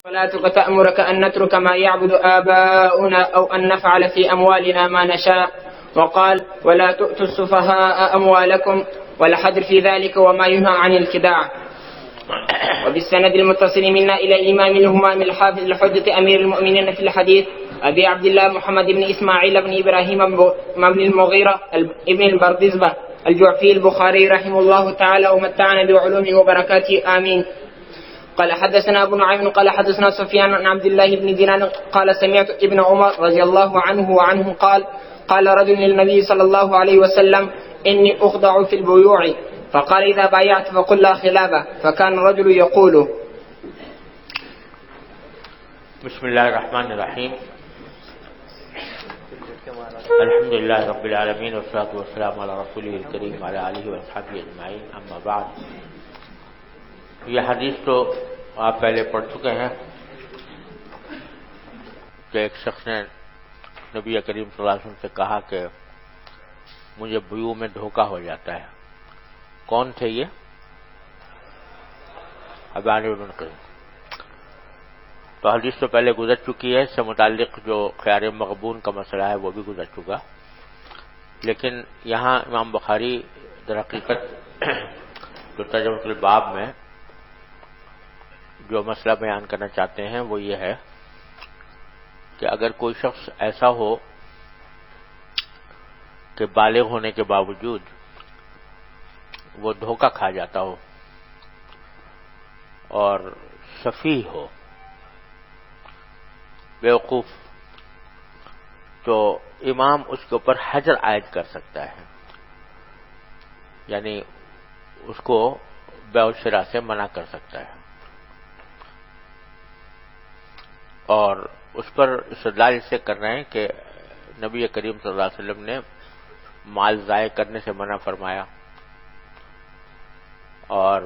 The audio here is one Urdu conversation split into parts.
صلاتك تأمرك أن نترك ما يعبد آباؤنا أو أن نفعل في أموالنا ما نشاء. وقال ولا تؤتوا السفهاء أموالكم والحذر في ذلك وما ينهى عن الخداع. وبالسند المتصل منا إلى الإمام الهمام الحافظ الحجة أمير المؤمنين في الحديث أبي عبد الله محمد بن إسماعيل بن إبراهيم بن المغيرة ابن البردزبة الجعفي البخاري رحمه الله تعالى ومتعنا بعلومه وبركاته آمين. قال حدثنا أبو نعيم قال حدثنا سفيان عن عبد الله بن دينار قال سمعت ابن عمر رضي الله عنه وعنهم قال رجل للنبي صلى الله عليه وسلم إني أخضع في البيوع فقال إذا بايعت فقل لا خلافة فكان الرجل يقول. بسم الله الرحمن الرحیم الحمد لله رب العالمین والصلاة والسلام علی رسوله الکریم وعلی آلہ واصحابہ اجمعین اما بعد. یہ حدیث تو آپ پہلے پڑھ چکے ہیں کہ ایک شخص نے نبی کریم صلی اللہ علیہ وسلم سے کہا کہ مجھے بیوع میں دھوکہ ہو جاتا ہے. کون تھے یہ؟ ابان بن قیس. تو حدیث تو پہلے گزر چکی ہے، اس سے متعلق جو خیار مغبون کا مسئلہ ہے وہ بھی گزر چکا، لیکن یہاں امام بخاری در حقیقت جو ترجمۃ الباب میں جو مسئلہ بیان کرنا چاہتے ہیں وہ یہ ہے کہ اگر کوئی شخص ایسا ہو کہ بالغ ہونے کے باوجود وہ دھوکہ کھا جاتا ہو اور سفیہ ہو، بیوقوف، تو امام اس کے اوپر حجر عائد کر سکتا ہے، یعنی اس کو بیع شراء سے منع کر سکتا ہے. اور اس پر استدلال اس سے کر رہے ہیں کہ نبی کریم صلی اللہ علیہ وسلم نے مال ضائع کرنے سے منع فرمایا اور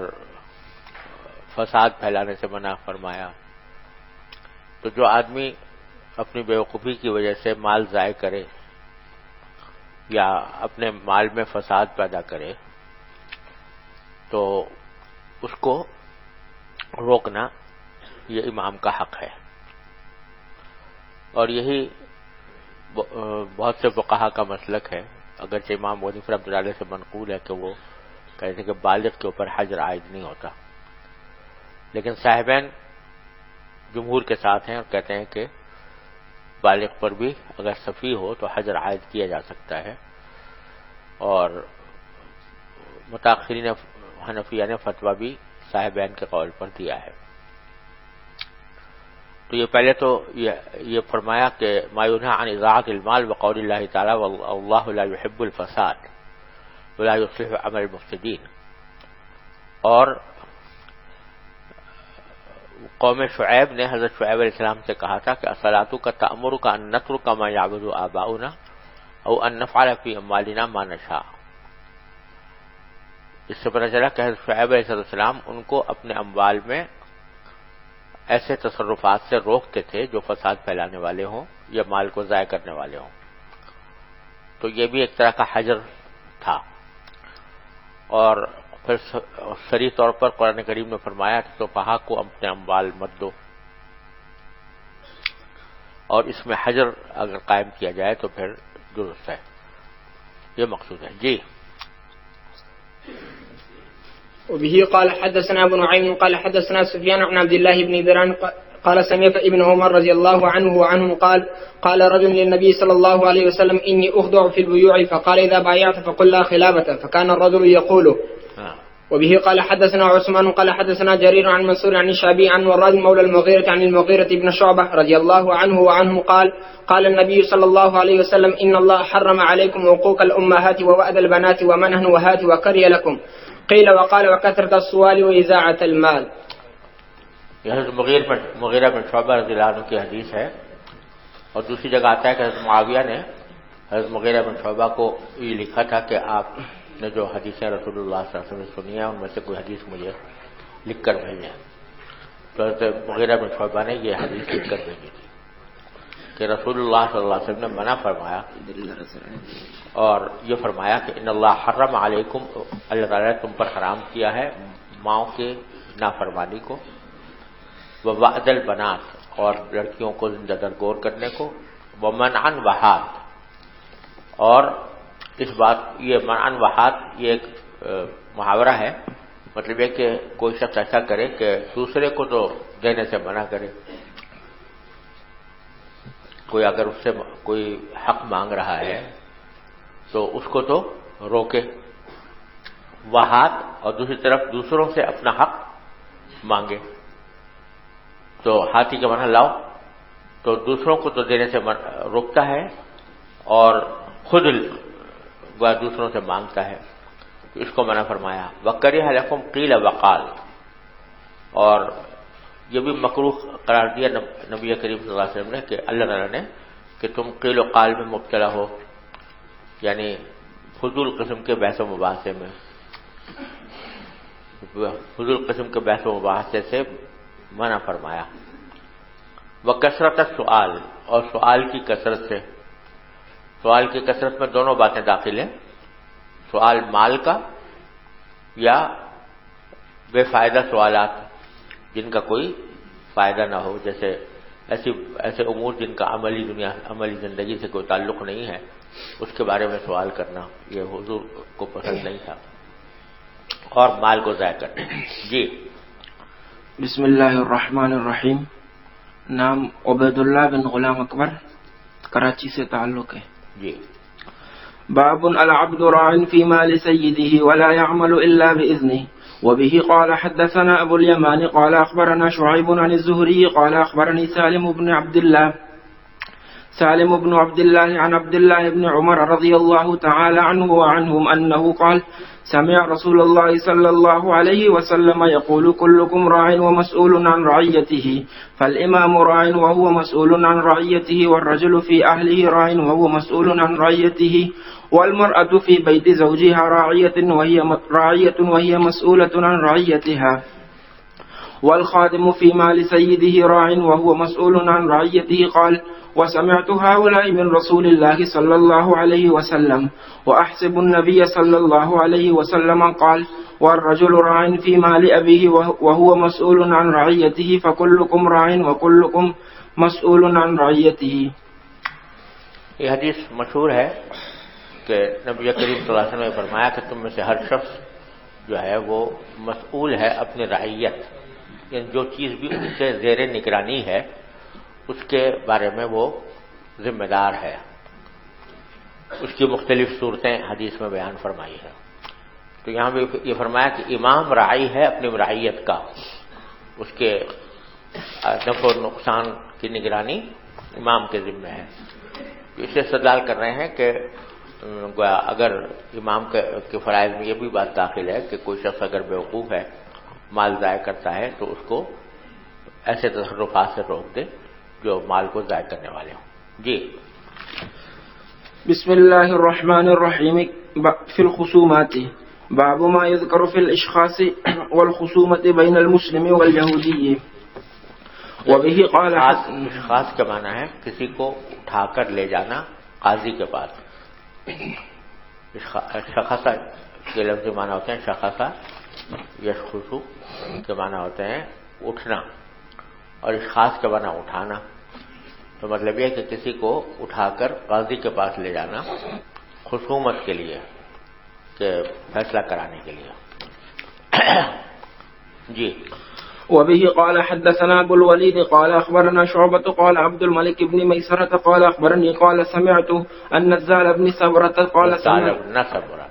فساد پھیلانے سے منع فرمایا. تو جو آدمی اپنی بیوقوفی کی وجہ سے مال ضائع کرے یا اپنے مال میں فساد پیدا کرے تو اس کو روکنا یہ امام کا حق ہے. اور یہی بہت سے فقہا کا مسلک ہے، اگرچہ امام ابو حنیفہ رحمۃ اللہ علیہ سے منقول ہے کہ وہ کہتے ہیں کہ بالغ کے اوپر حجر عائد نہیں ہوتا، لیکن صاحبین جمہور کے ساتھ ہیں اور کہتے ہیں کہ بالغ پر بھی اگر سفیہ ہو تو حجر عائد کیا جا سکتا ہے. اور متأخرین حنفیہ نے فتویٰ بھی صاحبین کے قول پر دیا ہے. تو یہ پہلے تو یہ فرمایا کہ ما ینہی عن اضاعۃ المال وقول اللہ تعالی واللہ لا يحب الفساد ولا یصلح عمل المفسدین. اور قوم شعیب نے حضرت شعیب علیہ السلام سے کہا تھا کہ اصلاتک تأمرک ان نترک ما یعبد آباؤنا او ان نفعل فی اموالنا ما نشاء. اس سے پتہ چلا کہ حضرت شعیب علیہ السلام ان کو اپنے اموال میں ایسے تصرفات سے روکتے تھے جو فساد پھیلانے والے ہوں یا مال کو ضائع کرنے والے ہوں. تو یہ بھی ایک طرح کا حجر تھا. اور پھر صریح طور پر قرآن کریم نے فرمایا کہ سفہاء کو اپنے اموال مت دو، اور اس میں حجر اگر قائم کیا جائے تو پھر درست ہے. یہ مقصود ہے. جی. وبه قال حدثنا ابو نعيم قال حدثنا سفيان عن عبد الله بن دينار قال سمعت ابن عمر رضي الله عنه وعنهم قال رجل للنبي صلى الله عليه وسلم إني أخضع في البيوع فقال إذا بايعت فقل لا خلافة فكان الرجل يقول. وبه قال حدثنا عثمان قال حدثنا جرير عن منصور عن الشعبي عن وراد مولى المغيرة عن المغيرة بن شعبة رضي الله عنه وعنهم قال النبي صلى الله عليه وسلم إن الله حرم عليكم عقوق الأمهات ووأد البنات ومنهن وهات وكري لكم قیل وقال وکثرت السؤال واذاعة المال. یہ حضرت مغیرہ بن شعبہ رضی اللہ عنہ کی حدیث ہے. اور دوسری جگہ آتا ہے کہ حضرت معاویہ نے حضرت مغیرہ بن شعبہ کو یہ لکھا تھا کہ آپ نے جو حدیثیں رسول اللہ صلی اللہ علیہ وسلم نے سنی ہیں ان میں سے کوئی حدیث مجھے لکھ کر بھیجیں. تو حضرت مغیرہ بن شعبہ نے یہ حدیث لکھ کر بھیجی تھی کہ رسول اللہ صلی اللہ علیہ وسلم نے منع فرمایا اور یہ فرمایا کہ ان اللہ حرم علیکم، اللہ تعالیٰ نے تم پر حرام کیا ہے ماؤں کے نافرمانی کو ووعد البنات اور لڑکیوں کو زندہ درگور کرنے کو، ومنعا وحات اور اس بات یہ منعا وحات یہ ایک محاورہ ہے، مطلب یہ کہ کوئی شخص ایسا کرے کہ دوسرے کو تو دینے سے منع کرے، کوئی اگر اس سے کوئی حق مانگ رہا ہے تو اس کو تو روکے، وحات اور دوسری طرف دوسروں سے اپنا حق مانگے، تو ہاتھی کا معنی لاؤ، تو دوسروں کو تو دینے سے روکتا ہے اور خود دوسروں سے مانگتا ہے، تو اس کو منع فرمایا۔ وَكَرِهَ لَكُمْ قِيلَ وَقَالَ اور یہ بھی مکروہ قرار دیا نبی کریم صلی اللہ علیہ وسلم نے کہ اللہ تعالیٰ نے کہ تم قیل و قال میں مبتلا ہو، یعنی فضول قسم کے بحث و مباحثے میں، فضول قسم کے بحث و مباحثے سے منع فرمایا۔ وَكَثْرَةَ السُّؤَالِ اور سوال کی کثرت سے، سوال کی کثرت میں دونوں باتیں داخل ہیں، سوال مال کا یا بے فائدہ سوالات جن کا کوئی فائدہ نہ ہو، جیسے ایسے امور جن کا عملی زندگی سے کوئی تعلق نہیں ہے، اس کے بارے میں سوال کرنا یہ حضور کو پسند نہیں تھا، اور مال کو ضائع کرنا۔ جی بسم اللہ الرحمن الرحیم۔ نام عبید اللہ بن غلام اکبر، کراچی سے تعلق ہے۔ جی باب العبد راع في مال سيده ولا يعمل إلا بإذنه وبه قال حدثنا أبو اليمان قال أخبرنا شعيب عن الزهري قال أخبرني سالم بن عبد الله عن عبد الله بن عمر رضي الله تعالى عنه وعنهم أنه قال سمع رسول الله صلى الله عليه وسلم يقول كلكم راع ومسؤول عن رعيته فالإمام راع وهو مسؤول عن رعيته والرجل في أهله راع وهو مسؤول عن رعيته والمرأة في بيت زوجها راعية وهي مسؤولة عن رعيتها والخادم في مال سيده راع وهو مسؤول عن رعيته قال وسمعت هؤلاء من رسول الله صلى الله عليه وسلم وأحسب النبي صلى الله عليه وسلم قال والرجل راع في مال أبيه وهو مسؤول عن رعيته فكلكم راع وكلكم مسؤول عن رعيته۔ یہ حدیث مشہور ہے کہ نبی کریم صلی اللہ علیہ وسلم نے فرمایا کہ تم میں سے ہر شخص جو ہے وہ مسئول ہے اپنی رعیت، یعنی جو چیز بھی اس سے زیر نگرانی ہے اس کے بارے میں وہ ذمہ دار ہے۔ اس کی مختلف صورتیں حدیث میں بیان فرمائی ہے، تو یہاں بھی یہ فرمایا کہ امام راعی ہے اپنی رعیت کا، اس کے نفع و نقصان کی نگرانی امام کے ذمہ ہے۔ اس سے استدلال کر رہے ہیں کہ اگر امام کے فرائض میں یہ بھی بات داخل ہے کہ کوئی شخص اگر بیوقوف ہے، مال ضائع کرتا ہے، تو اس کو ایسے تصرفات سے روک دے جو مال کو ضائع کرنے والے ہوں۔ جی بسم اللہ الرحمن الرحیم۔ فی الخصومات باب ما یذکر فی الاشخاص والخصومت بین المسلم والیہودی وبہ قال اشخاص کا معنی ہے کسی کو اٹھا کر لے جانا قاضی کے پاس۔ شخصہ کے لفظ معنی ہوتے ہیں شخصہ، یشخصو کے معنی ہوتے ہیں اٹھنا، اور اشخاص کا معنی اٹھانا، تو مطلب یہ کہ کسی کو اٹھا کر قاضی کے پاس لے جانا خصومت کے لیے، کہ فیصلہ کرانے کے لیے۔ جی وبه قال حدثنا ابو الوليد قال اخبرنا شعبة قال عبد الملك بن ميسرة قال اخبرني قال سمعت ان نزال بن صبرة قال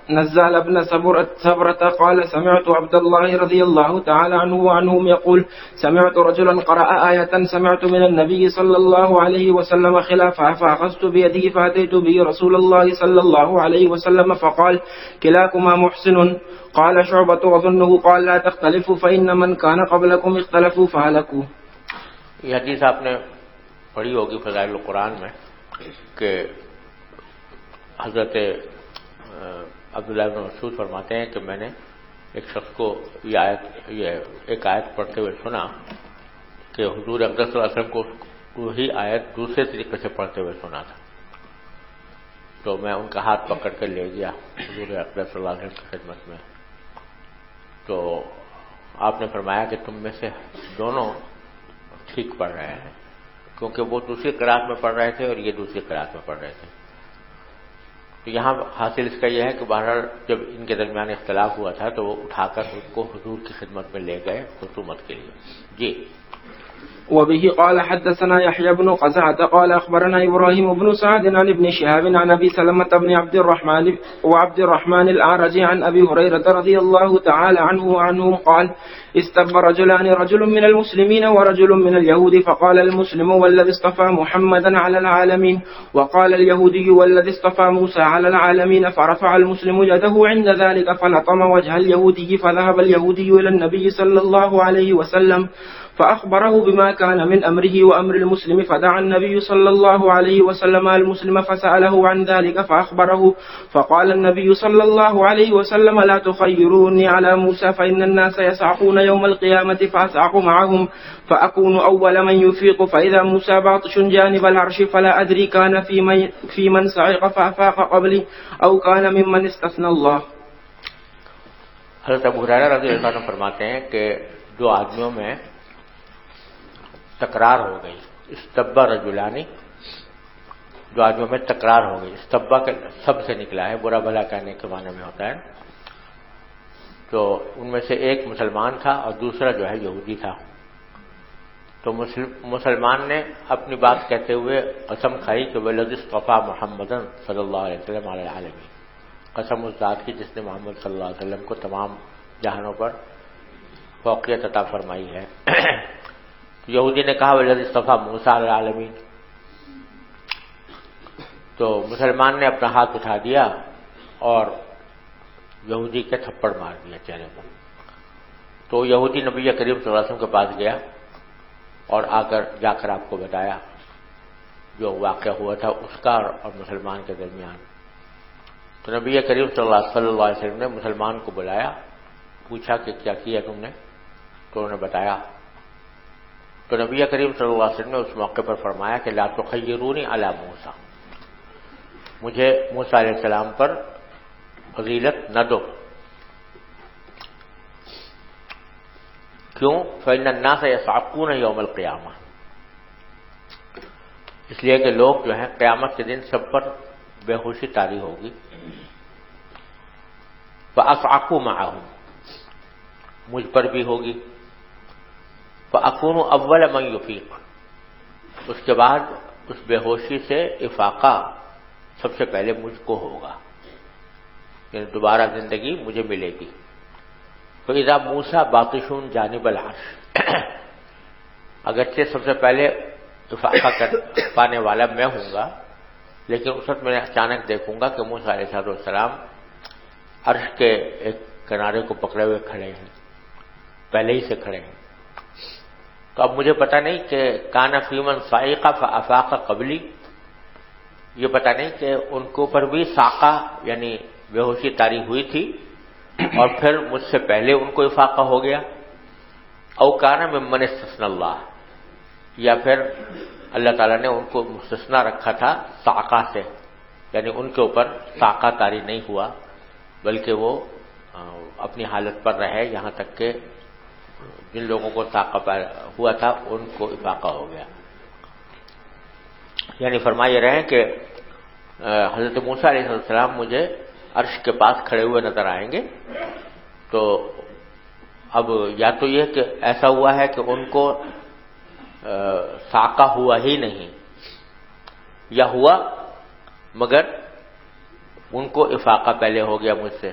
نزال بن صبرة قال سمعت عبد الله رضي الله تعالى عنه وعنهم يقول سمعت رجلا قرأ آية سمعت من النبي صلى الله عليه وسلم خلافها فأخذت بيده فأتيت به رسول الله صلى الله عليه وسلم فقال كلاكما محسن قال شعبة وظنه قال لا تختلفوا فإن من كان قبلكم اختلفوا فهلكوا۔ یہ حدیث آپ نے پڑھی ہوگی فضائل القرآن میں کہ حضرت عبداللہ بن مسعود فرماتے ہیں کہ میں نے ایک شخص کو ایک آیت پڑھتے ہوئے سنا کہ حضور اقدس صلی اللہ علیہ وسلم کو وہی آیت دوسرے طریقے سے پڑھتے ہوئے سنا تھا، تو میں ان کا ہاتھ پکڑ کر لے گیا حضور اقدس صلی اللہ علیہ وسلم کی خدمت میں، تو آپ نے فرمایا کہ تم میں سے دونوں ٹھیک پڑھ رہے ہیں، کیونکہ وہ دوسری قرات میں پڑھ رہے تھے اور یہ دوسری قرات میں پڑھ رہے تھے. تو یہاں حاصل اس کا یہ ہے کہ بہرحال جب ان کے درمیان اختلاف ہوا تھا تو وہ اٹھا کر ان کو حضور کی خدمت میں لے گئے خصومت کے لیے. جی. وبه قال حدثنا يحيى بن قزعة قال أخبرنا إبراهيم بن سعد عن ابن شهاب عن أبي سلمة بن عبد الرحمن الأعرج عن أبي هريرة رضي الله تعالى عنهم قال استب رجلان، رجل من المسلمين ورجل من اليهود، فقال المسلم والذي اصطفى محمدا على العالمين، وقال اليهودي والذي اصطفى موسى على العالمين، فرفع المسلم يده عند ذلك فلطم وجه اليهودي، فذهب اليهودي إلى النبي صلى الله عليه وسلم فأخبره بما كان من أمره وأمر المسلم، فدعا النبي صلى الله عليه وسلم المسلم فسأله عن ذلك فأخبره، فقال النبي صلى الله عليه وسلم لا تخيروني على موسى فإن الناس يصعقون يوم القيامة فأصعق معهم فأكون أول من يفيق، فإذا موسى باطش جانب العرش فلا أدري كان في من صعق فأفاق قبلي أو كان ممن استثنى الله. حضرت ابو ہریرہ رضی اللہ عنہ فرماتے ہیں کہ دو آدمیوں میں تکرار ہو گئی. استبا رجلانی، دو آدمیوں میں تکرار ہو گئی. استبا کا سب سے نکلا ہے، برا بھلا کہنے کے معنی میں ہوتا ہے. تو ان میں سے ایک مسلمان تھا اور دوسرا جو ہے یہودی تھا. تو مسلمان نے اپنی بات کہتے ہوئے قسم کھائی کہ والذی اصطفیٰ محمدً صلی اللہ علیہ وسلم علی العالمین، قسم اس ذات کی جس نے محمد صلی اللہ علیہ وسلم کو تمام جہانوں پر فوقیت عطا فرمائی ہے. یہودی نے کہا والذی اصطفیٰ موسیٰ علی العالمین. تو مسلمان نے اپنا ہاتھ اٹھا دیا اور یہودی کے تھپڑ مار دیا چہرے پر. تو یہودی نبی کریم صلی اللہ علیہ وسلم کے پاس گیا اور جا کر آپ کو بتایا جو واقعہ ہوا تھا اس کا اور مسلمان کے درمیان. تو نبی کریم صلی اللہ علیہ وسلم نے مسلمان کو بلایا، پوچھا کہ کیا کیا تم نے؟ تو انہوں نے بتایا. تو نبی کریم صلی اللہ علیہ وسلم نے اس موقع پر فرمایا کہ لا تخیرونی علی موسیٰ، مجھے موسیٰ علیہ السلام پر فضیلت نہ دو. کیوں؟ فإن الناس يصعقون یوم القیامہ، اس لیے کہ لوگ جو ہیں قیامت کے دن سب پر بے ہوشی طاری ہوگی. فأصعقوا معهم، مجھ پر بھی ہوگی. فأكون أول من يفيق، اس کے بعد اس بے ہوشی سے افاقہ سب سے پہلے مجھ کو ہوگا، یعنی دوبارہ زندگی مجھے ملے گی. فإذا موسیٰ باطش جانب العرش، اگرچہ سب سے پہلے افاقہ پانے والا میں ہوں گا، لیکن اس وقت میں اچانک دیکھوں گا کہ موسیٰ علیہ السلام عرش کے ایک کنارے کو پکڑے ہوئے کھڑے ہیں، پہلے ہی سے کھڑے ہیں. تو اب مجھے پتہ نہیں کہ کان فی من صعق فافاق قبلی، یہ پتہ نہیں کہ ان کے اوپر بھی ساقہ یعنی بے ہوشی طاری ہوئی تھی اور پھر مجھ سے پہلے ان کو افاقہ ہو گیا. او کان ممن استثنى اللہ، یا پھر اللہ تعالیٰ نے ان کو مستثنا رکھا تھا ساقہ سے، یعنی ان کے اوپر ساقہ طاری نہیں ہوا بلکہ وہ اپنی حالت پر رہے یہاں تک کہ جن لوگوں کو ساقہ ہوا تھا ان کو افاقہ ہو گیا. یعنی فرمائے رہے کہ حضرت موسیٰ علیہ السلام مجھے عرش کے پاس کھڑے ہوئے نظر آئیں گے. تو اب یا تو یہ کہ ایسا ہوا ہے کہ ان کو ساقہ ہوا ہی نہیں، یا ہوا مگر ان کو افاقہ پہلے ہو گیا مجھ سے.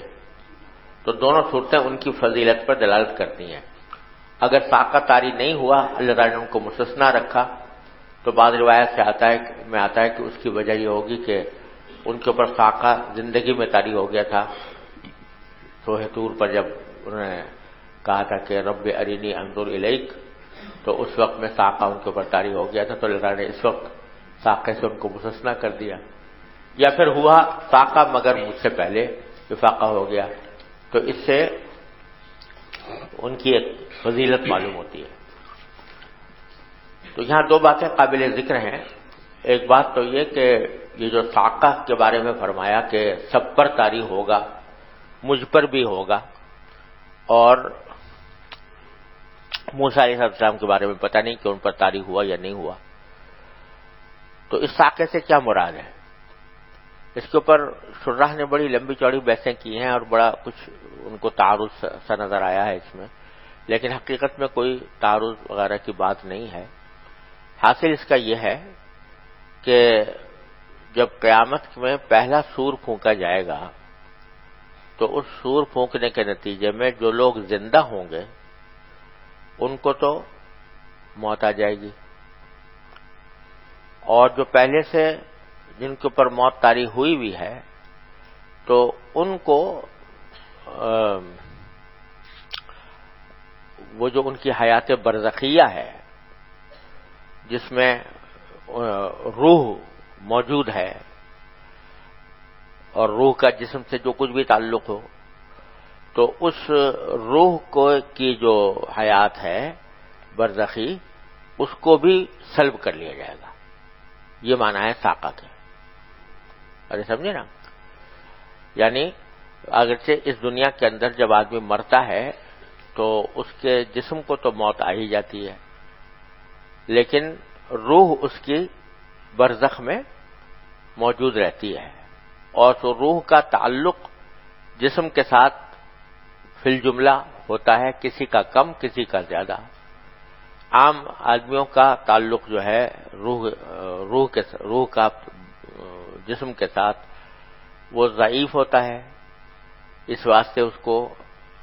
تو دونوں صورتیں ان کی فضیلت پر دلالت کرتی ہیں. اگر ساقہ طاری نہیں ہوا، اللہ تعالیٰ نے ان کو مستثنا رکھا، تو بعض روایت سے آتا ہے کہ اس کی وجہ یہ ہوگی کہ ان کے اوپر ساقہ زندگی میں طاری ہو گیا تھا. کوہ طور پر جب انہوں نے کہا تھا کہ رب ارینی انظر الیک، تو اس وقت میں ساقہ ان کے اوپر طاری ہو گیا تھا، تو اللہ تعالیٰ نے اس وقت ساقے سے ان کو مستثنا کر دیا. یا پھر ہوا ساقہ مگر مجھ سے پہلے افاقہ ہو گیا. تو اس سے ان کی ایک فضیلت معلوم ہوتی ہے. تو یہاں دو باتیں قابل ذکر ہیں. ایک بات تو یہ کہ یہ جو ساقہ کے بارے میں فرمایا کہ سب پر طاری ہوگا، مجھ پر بھی ہوگا، اور موسیٰ علیہ السلام کے بارے میں پتہ نہیں کہ ان پر طاری ہوا یا نہیں ہوا. تو اس ساقے سے کیا مراد ہے؟ اس کے اوپر شراح نے بڑی لمبی چوڑی بحثیں کی ہیں اور بڑا کچھ ان کو تعارض سا نظر آیا ہے اس میں، لیکن حقیقت میں کوئی تعارض وغیرہ کی بات نہیں ہے. حاصل اس کا یہ ہے کہ جب قیامت میں پہلا سور پھونکا جائے گا تو اس سور پھونکنے کے نتیجے میں جو لوگ زندہ ہوں گے ان کو تو موت آ جائے گی، اور جو پہلے سے جن کے اوپر موت طاری ہوئی بھی ہے تو ان کو وہ جو ان کی حیات برزخیہ ہے جس میں روح موجود ہے اور روح کا جسم سے جو کچھ بھی تعلق ہو، تو اس روح کو کی جو حیات ہے برزخی اس کو بھی سلب کر لیا جائے گا. یہ معنی ہے ساقہ کے. ارے سمجھے نا؟ یعنی اگرچہ اس دنیا کے اندر جب آدمی مرتا ہے تو اس کے جسم کو تو موت آ ہی جاتی ہے، لیکن روح اس کی برزخ میں موجود رہتی ہے، اور تو روح کا تعلق جسم کے ساتھ فی الجملہ ہوتا ہے، کسی کا کم کسی کا زیادہ. عام آدمیوں کا تعلق جو ہے روح کا جسم کے ساتھ وہ ضعیف ہوتا ہے، اس واسطے اس کو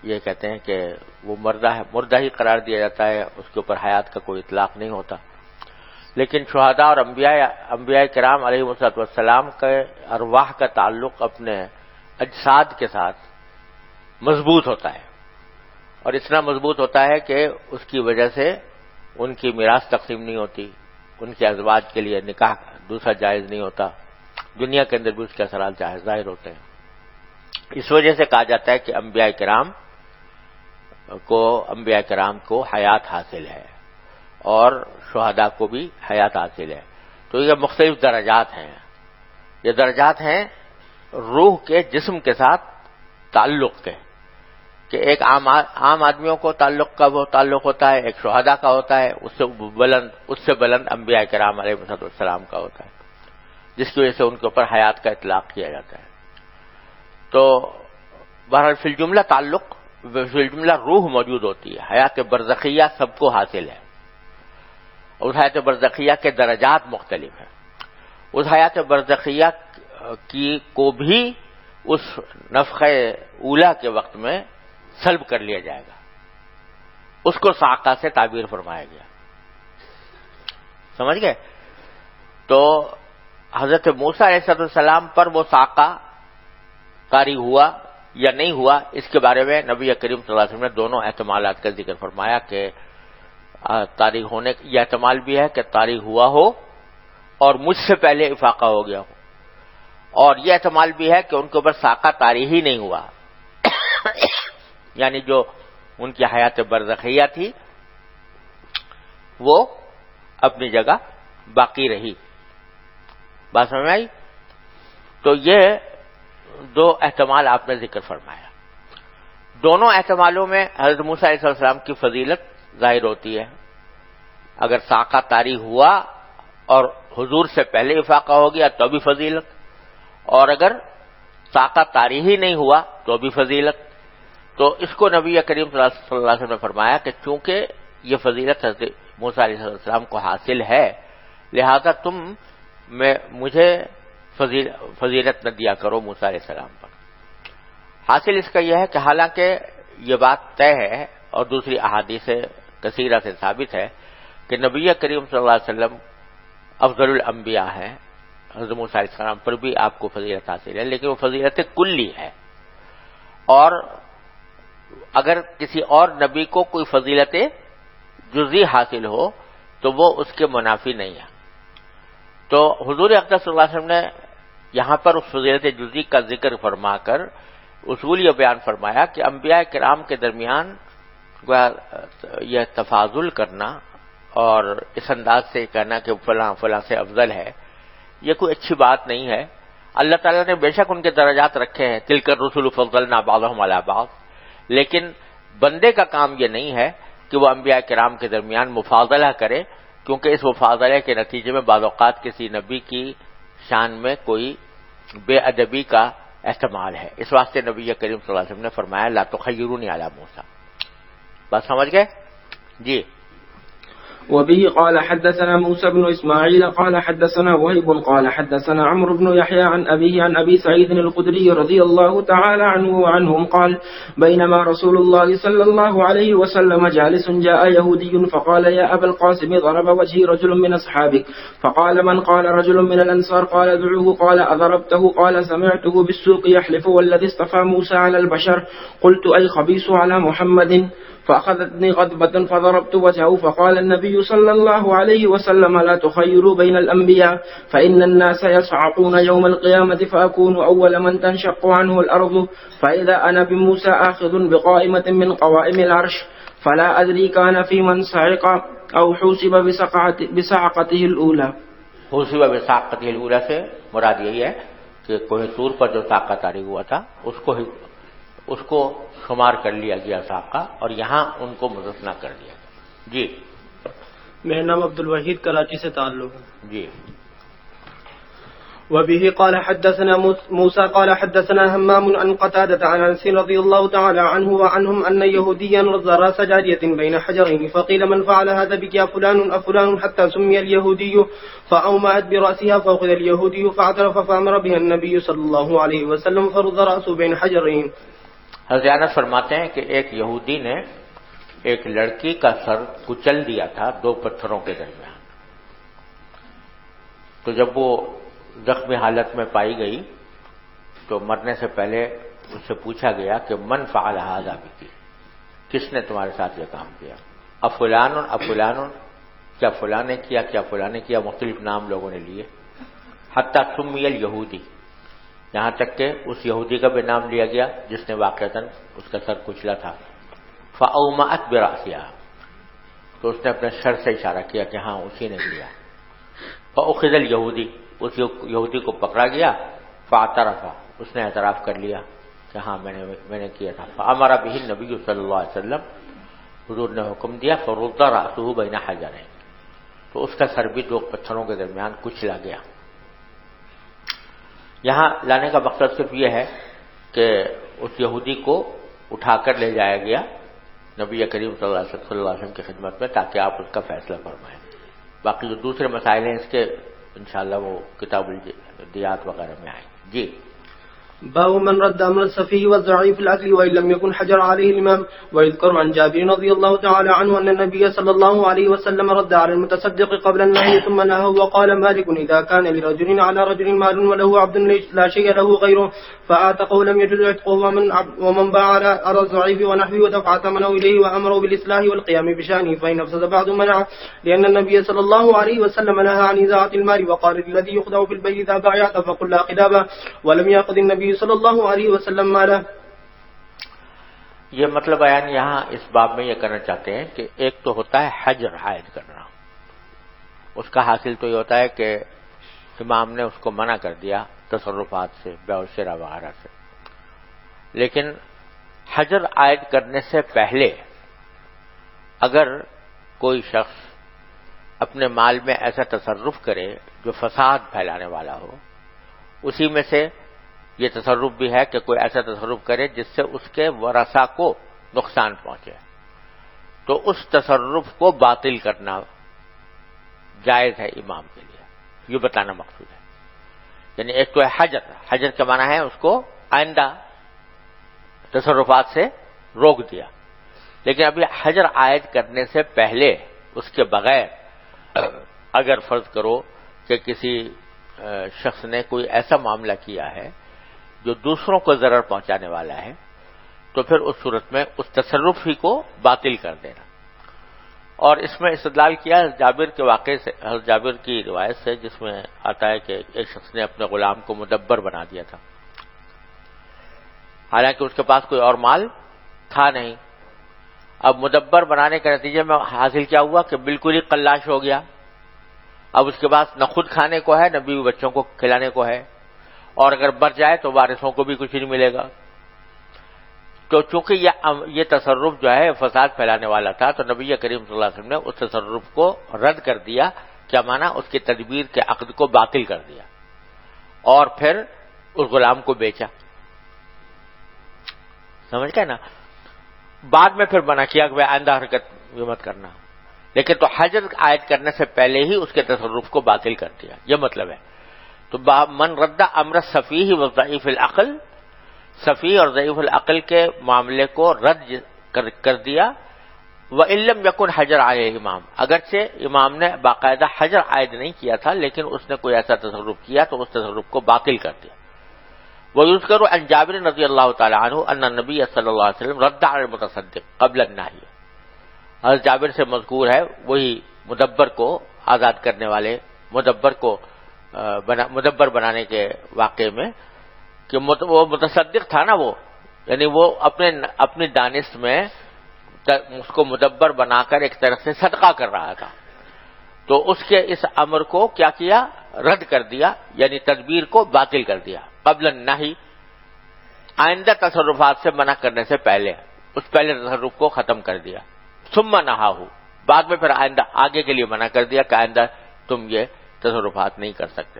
یہ کہتے ہیں کہ وہ مردہ ہی قرار دیا جاتا ہے، اس کے اوپر حیات کا کوئی اطلاق نہیں ہوتا. لیکن شہداء اور انبیاء کرام علیہ السلام کے ارواح کا تعلق اپنے اجساد کے ساتھ مضبوط ہوتا ہے، اور اتنا مضبوط ہوتا ہے کہ اس کی وجہ سے ان کی میراث تقسیم نہیں ہوتی، ان کے ازواج کے لیے نکاح دوسرا جائز نہیں ہوتا، دنیا کے اندر بھی اس کے اثرات جائز ظاہر ہوتے ہیں. اس وجہ سے کہا جاتا ہے کہ انبیاء کرام کو حیات حاصل ہے اور شہداء کو بھی حیات حاصل ہے. تو یہ مختلف درجات ہیں. یہ درجات ہیں روح کے جسم کے ساتھ تعلق کے، کہ ایک عام آدمیوں کو وہ تعلق ہوتا ہے، ایک شہداء کا ہوتا ہے، اس سے بلند انبیاء کرام علیہ السلام کا ہوتا ہے، جس کی وجہ سے ان کے اوپر حیات کا اطلاق کیا جاتا ہے. تو بہرحال فی الجملہ روح موجود ہوتی ہے. حیات برزخیہ سب کو حاصل ہے. اس حیات برزخیہ کے درجات مختلف ہیں. اس حیات برزخیہ کو بھی اس نفخہ اولا کے وقت میں سلب کر لیا جائے گا. اس کو ساقہ سے تعبیر فرمایا گیا. سمجھ گئے؟ تو حضرت موسیٰ علیہ السلام پر وہ ساقہ طاری ہوا یا نہیں ہوا، اس کے بارے میں نبی کریم صلی اللہ علیہ وسلم نے دونوں احتمالات کا ذکر فرمایا کہ طاری ہونے یہ احتمال بھی ہے کہ طاری ہوا ہو اور مجھ سے پہلے افاقہ ہو گیا ہو، اور یہ احتمال بھی ہے کہ ان کے اوپر ساقہ طاری ہی نہیں ہوا، یعنی جو ان کی حیات برزخیہ تھی وہ اپنی جگہ باقی رہی. بات سمجھ آئی؟ تو یہ دو احتمال آپ نے ذکر فرمایا. دونوں احتمالوں میں حضرت موسیٰ علیہ السلام کی فضیلت ظاہر ہوتی ہے. اگر ساقہ طاری ہوا اور حضور سے پہلے افاقہ ہو گیا تو بھی فضیلت، اور اگر ساقہ طاری ہی نہیں ہوا تو بھی فضیلت. تو اس کو نبی کریم صلی اللہ علیہ وسلم نے فرمایا کہ چونکہ یہ فضیلت حضرت موسیٰ علیہ السلام کو حاصل ہے، لہذا تم مجھے فضیلت نہ دیا کرو موسیٰ علیہ السلام پر. حاصل اس کا یہ ہے کہ حالانکہ یہ بات طے ہے اور دوسری احادیث کثیرہ سے ثابت ہے کہ نبی کریم صلی اللہ علیہ وسلم افضل الانبیاء ہیں، حضرت موسیٰ علیہ السلام پر بھی آپ کو فضیلت حاصل ہے، لیکن وہ فضیلت کلی ہے. اور اگر کسی اور نبی کو کوئی فضیلت جزئی حاصل ہو تو وہ اس کے منافی نہیں ہے. تو حضور اقدس صلی اللہ علیہ وسلم نے یہاں پر اس فضیلت جزئی کا ذکر فرما کر اصول یہ بیان فرمایا کہ انبیاء کرام کے درمیان یہ تفاضل کرنا اور اس انداز سے کہنا کہ فلاں فلاں سے افضل ہے، یہ کوئی اچھی بات نہیں ہے. اللہ تعالیٰ نے بے شک ان کے درجات رکھے ہیں، تلک الرسل فضلنا بعضهم علی بعض، لیکن بندے کا کام یہ نہیں ہے کہ وہ انبیاء کرام کے درمیان مفاضلہ کرے، کیونکہ اس مفاضلے کے نتیجے میں بعض اوقات کسی نبی کی شان میں کوئی بے ادبی کا احتمال ہے۔ اس واسطے نبی کریم صلی اللہ علیہ وسلم نے فرمایا لا تخیرونی علی موسیٰ۔ بات سمجھ گئے؟ جی۔ وبه قال حدثنا موسى بن إسماعيل قال حدثنا وهيب قال حدثنا عمرو بن يحيى عن أبيه عن أبي سعيد الخدري رضي الله تعالى عنه وعنهم قال بينما رسول الله صلى الله عليه وسلم جالس جاء يهودي فقال يا أبا القاسم ضرب وجهي رجل من أصحابك، فقال من؟ قال رجل من الأنصار، قال دعوه، قال أضربته؟ قال سمعته بالسوق يحلف والذي اصطفى موسى على البشر، قلت أي خبيث على محمد، فأخذتني غضبة فضربت وجهه، فقال النبي صلى الله عليه وسلم لا تخيروا بين الأنبياء فإن الناس يصعقون يوم القيامة فأكون أول من تنشق عنه الأرض، فإذا أنا بموسى آخذ بقائمة من قوائم العرش، فلا أدري كان في من صعق أو حوسب بصعقته الأولى۔ حوسب بصعقته الأولى سے مراد یہی ہے کہ کوہ طور پر جو طاقت طاری ہوا تھا اس کو شمار کر لیا گیا سابقہ، اور یہاں ان کو مستثنی کر دیا گیا۔ جی۔ میرا نام عبد الوحید کراچی سے تعلق ہے۔ جی۔ وبه قال حدثنا موسى قال حدثنا همام عن قتادة عن انس رضي الله تعالى عنه وعنهم ان يهوديا رأس جارية بين حجرين، فقيل من فعل هذا بك يا فلان أفلان، حتى سمي اليهودي، فأومأت برأسها فأخذ اليهودي فاعترف فأمر بها النبي صلى الله عليه وسلم فرد رأسه بين حجرين۔ حضرت انس فرماتے ہیں کہ ایک یہودی نے ایک لڑکی کا سر کچل دیا تھا دو پتھروں کے درمیان، تو جب وہ زخمی حالت میں پائی گئی تو مرنے سے پہلے اس سے پوچھا گیا کہ من فعل ھذا بک، کس نے تمہارے ساتھ یہ کام کیا؟ افلان افلان، کیا فلاں نے کیا، کیا فلاں نے کیا، مختلف نام لوگوں نے لیے۔ حتی سمی الیہودی، یہاں تک کہ اس یہودی کا بھی نام لیا گیا جس نے واقعتاً اس کا سر کچلا تھا۔ فأومأت برأسها، تو اس نے اپنے سر سے اشارہ کیا کہ ہاں اسی نے کیا۔ فأخذ الیہودی، اس یہودی کو پکڑا گیا۔ فاعترف، اس نے اعتراف کر لیا کہ ہاں میں نے کیا تھا۔ فأمر به النبی صلی اللہ علیہ وسلم، حضور نے حکم دیا فرد رأسه بین حجرین، تو اس کا سر بھی دو پتھروں کے درمیان کچلا گیا۔ یہاں لانے کا مقصد صرف یہ ہے کہ اس یہودی کو اٹھا کر لے جایا گیا نبی کریم صلی اللہ علیہ وسلم کی خدمت میں تاکہ آپ اس کا فیصلہ فرمائیں۔ باقی جو دوسرے مسائل ہیں اس کے انشاءاللہ وہ کتاب الدیات وغیرہ میں آئیں۔ جی۔ باب من رد امر السفيه والضعيف الاكل وان لم يكن حجر عليه الامام. ويذكر عن جابر رضي الله تعالى عنه ان النبي صلى الله عليه وسلم رد على المتصدق قبل النهي ثم نهى. وقال مالك اذا كان لرجل على رجل مال وله عبد لا شيء له غيره فاعتقه لم يجوز عتقه. ومن باع على الضعيف ونحوه ودفع ثمنه اليه وامره بالاصلاح والقيام بشانه فان افسد بعض منعه لان النبي صلى الله عليه وسلم نهى عن اذاعه المال. وقال الذي يخدع في البيع اذا بايعت فقل لا خدابه ولم ياخذ النبي صلی اللہ علیہ وسلم مالا. یہ مطلب بیان یہاں اس باب میں یہ کرنا چاہتے ہیں کہ ایک تو ہوتا ہے حجر عائد کرنا، اس کا حاصل تو یہ ہوتا ہے کہ امام نے اس کو منع کر دیا تصرفات سے، بیع و شراء وغیرہ سے. لیکن حجر عائد کرنے سے پہلے اگر کوئی شخص اپنے مال میں ایسا تصرف کرے جو فساد پھیلانے والا ہو، اسی میں سے یہ تصرف بھی ہے کہ کوئی ایسا تصرف کرے جس سے اس کے ورثاء کو نقصان پہنچے، تو اس تصرف کو باطل کرنا جائز ہے امام کے لیے، یہ بتانا مقصود ہے. یعنی ایک تو ہے حجر کا معنی ہے اس کو آئندہ تصرفات سے روک دیا. لیکن ابھی حجر عائد کرنے سے پہلے اس کے بغیر اگر فرض کرو کہ کسی شخص نے کوئی ایسا معاملہ کیا ہے جو دوسروں کو ضرر پہنچانے والا ہے، تو پھر اس صورت میں اس تصرف ہی کو باطل کر دینا. اور اس میں استدلال کیا جابر کے واقعے سے، حضرت جابر کی روایت سے، جس میں آتا ہے کہ ایک شخص نے اپنے غلام کو مدبر بنا دیا تھا، حالانکہ اس کے پاس کوئی اور مال تھا نہیں. اب مدبر بنانے کے نتیجے میں حاصل کیا ہوا کہ بالکل ہی قلاش ہو گیا. اب اس کے پاس نہ خود کھانے کو ہے نہ بیوی بچوں کو کھلانے کو ہے، اور اگر بچ جائے تو وارثوں کو بھی کچھ نہیں ملے گا. تو چونکہ یہ تصرف جو ہے فساد پھیلانے والا تھا، تو نبی کریم صلی اللہ علیہ وسلم نے اس تصرف کو رد کر دیا. کیا مانا؟ اس کی تدبیر کے عقد کو باطل کر دیا اور پھر اس غلام کو بیچا. سمجھ گئے نا؟ بعد میں پھر منع کیا کہ آئندہ حرکت یہ مت کرنا، لیکن تو حجر عائد کرنے سے پہلے ہی اس کے تصرف کو باطل کر دیا، یہ مطلب ہے. تو من رد امر السفیہ وضعیف العقل، سفیہ اور ضعیف العقل کے معاملے کو رد کر دیا. وَإِن لَّمْ يَكُنْ حجر علیہ امام، اگرچہ امام نے باقاعدہ حجر عائد نہیں کیا تھا لیکن اس نے کوئی ایسا تصرف کیا تو اس تصرف کو باطل کر دیا. وَيُذْكَرُ عن جابر رضی اللہ تعالی عنہ ان النبی صلی اللہ علیہ وسلم رد علی المتصدق قبل النہی. حضرت جابر سے مذکور ہے وہی مدبر کو آزاد کرنے والے مدبر بنانے کے واقعے میں کہ وہ متصدق تھا نا، وہ یعنی وہ اپنی دانش میں اس کو مدبر بنا کر ایک طرح سے صدقہ کر رہا تھا، تو اس کے اس امر کو کیا کیا؟ رد کر دیا، یعنی تدبیر کو باطل کر دیا. قبل النہی، آئندہ تصرفات سے منع کرنے سے پہلے اس پہلے تصرف کو ختم کر دیا. ثم نہاہ، بعد میں پھر آئندہ آگے کے لیے منع کر دیا کہ آئندہ تم یہ تصرفات نہیں کر سکتے.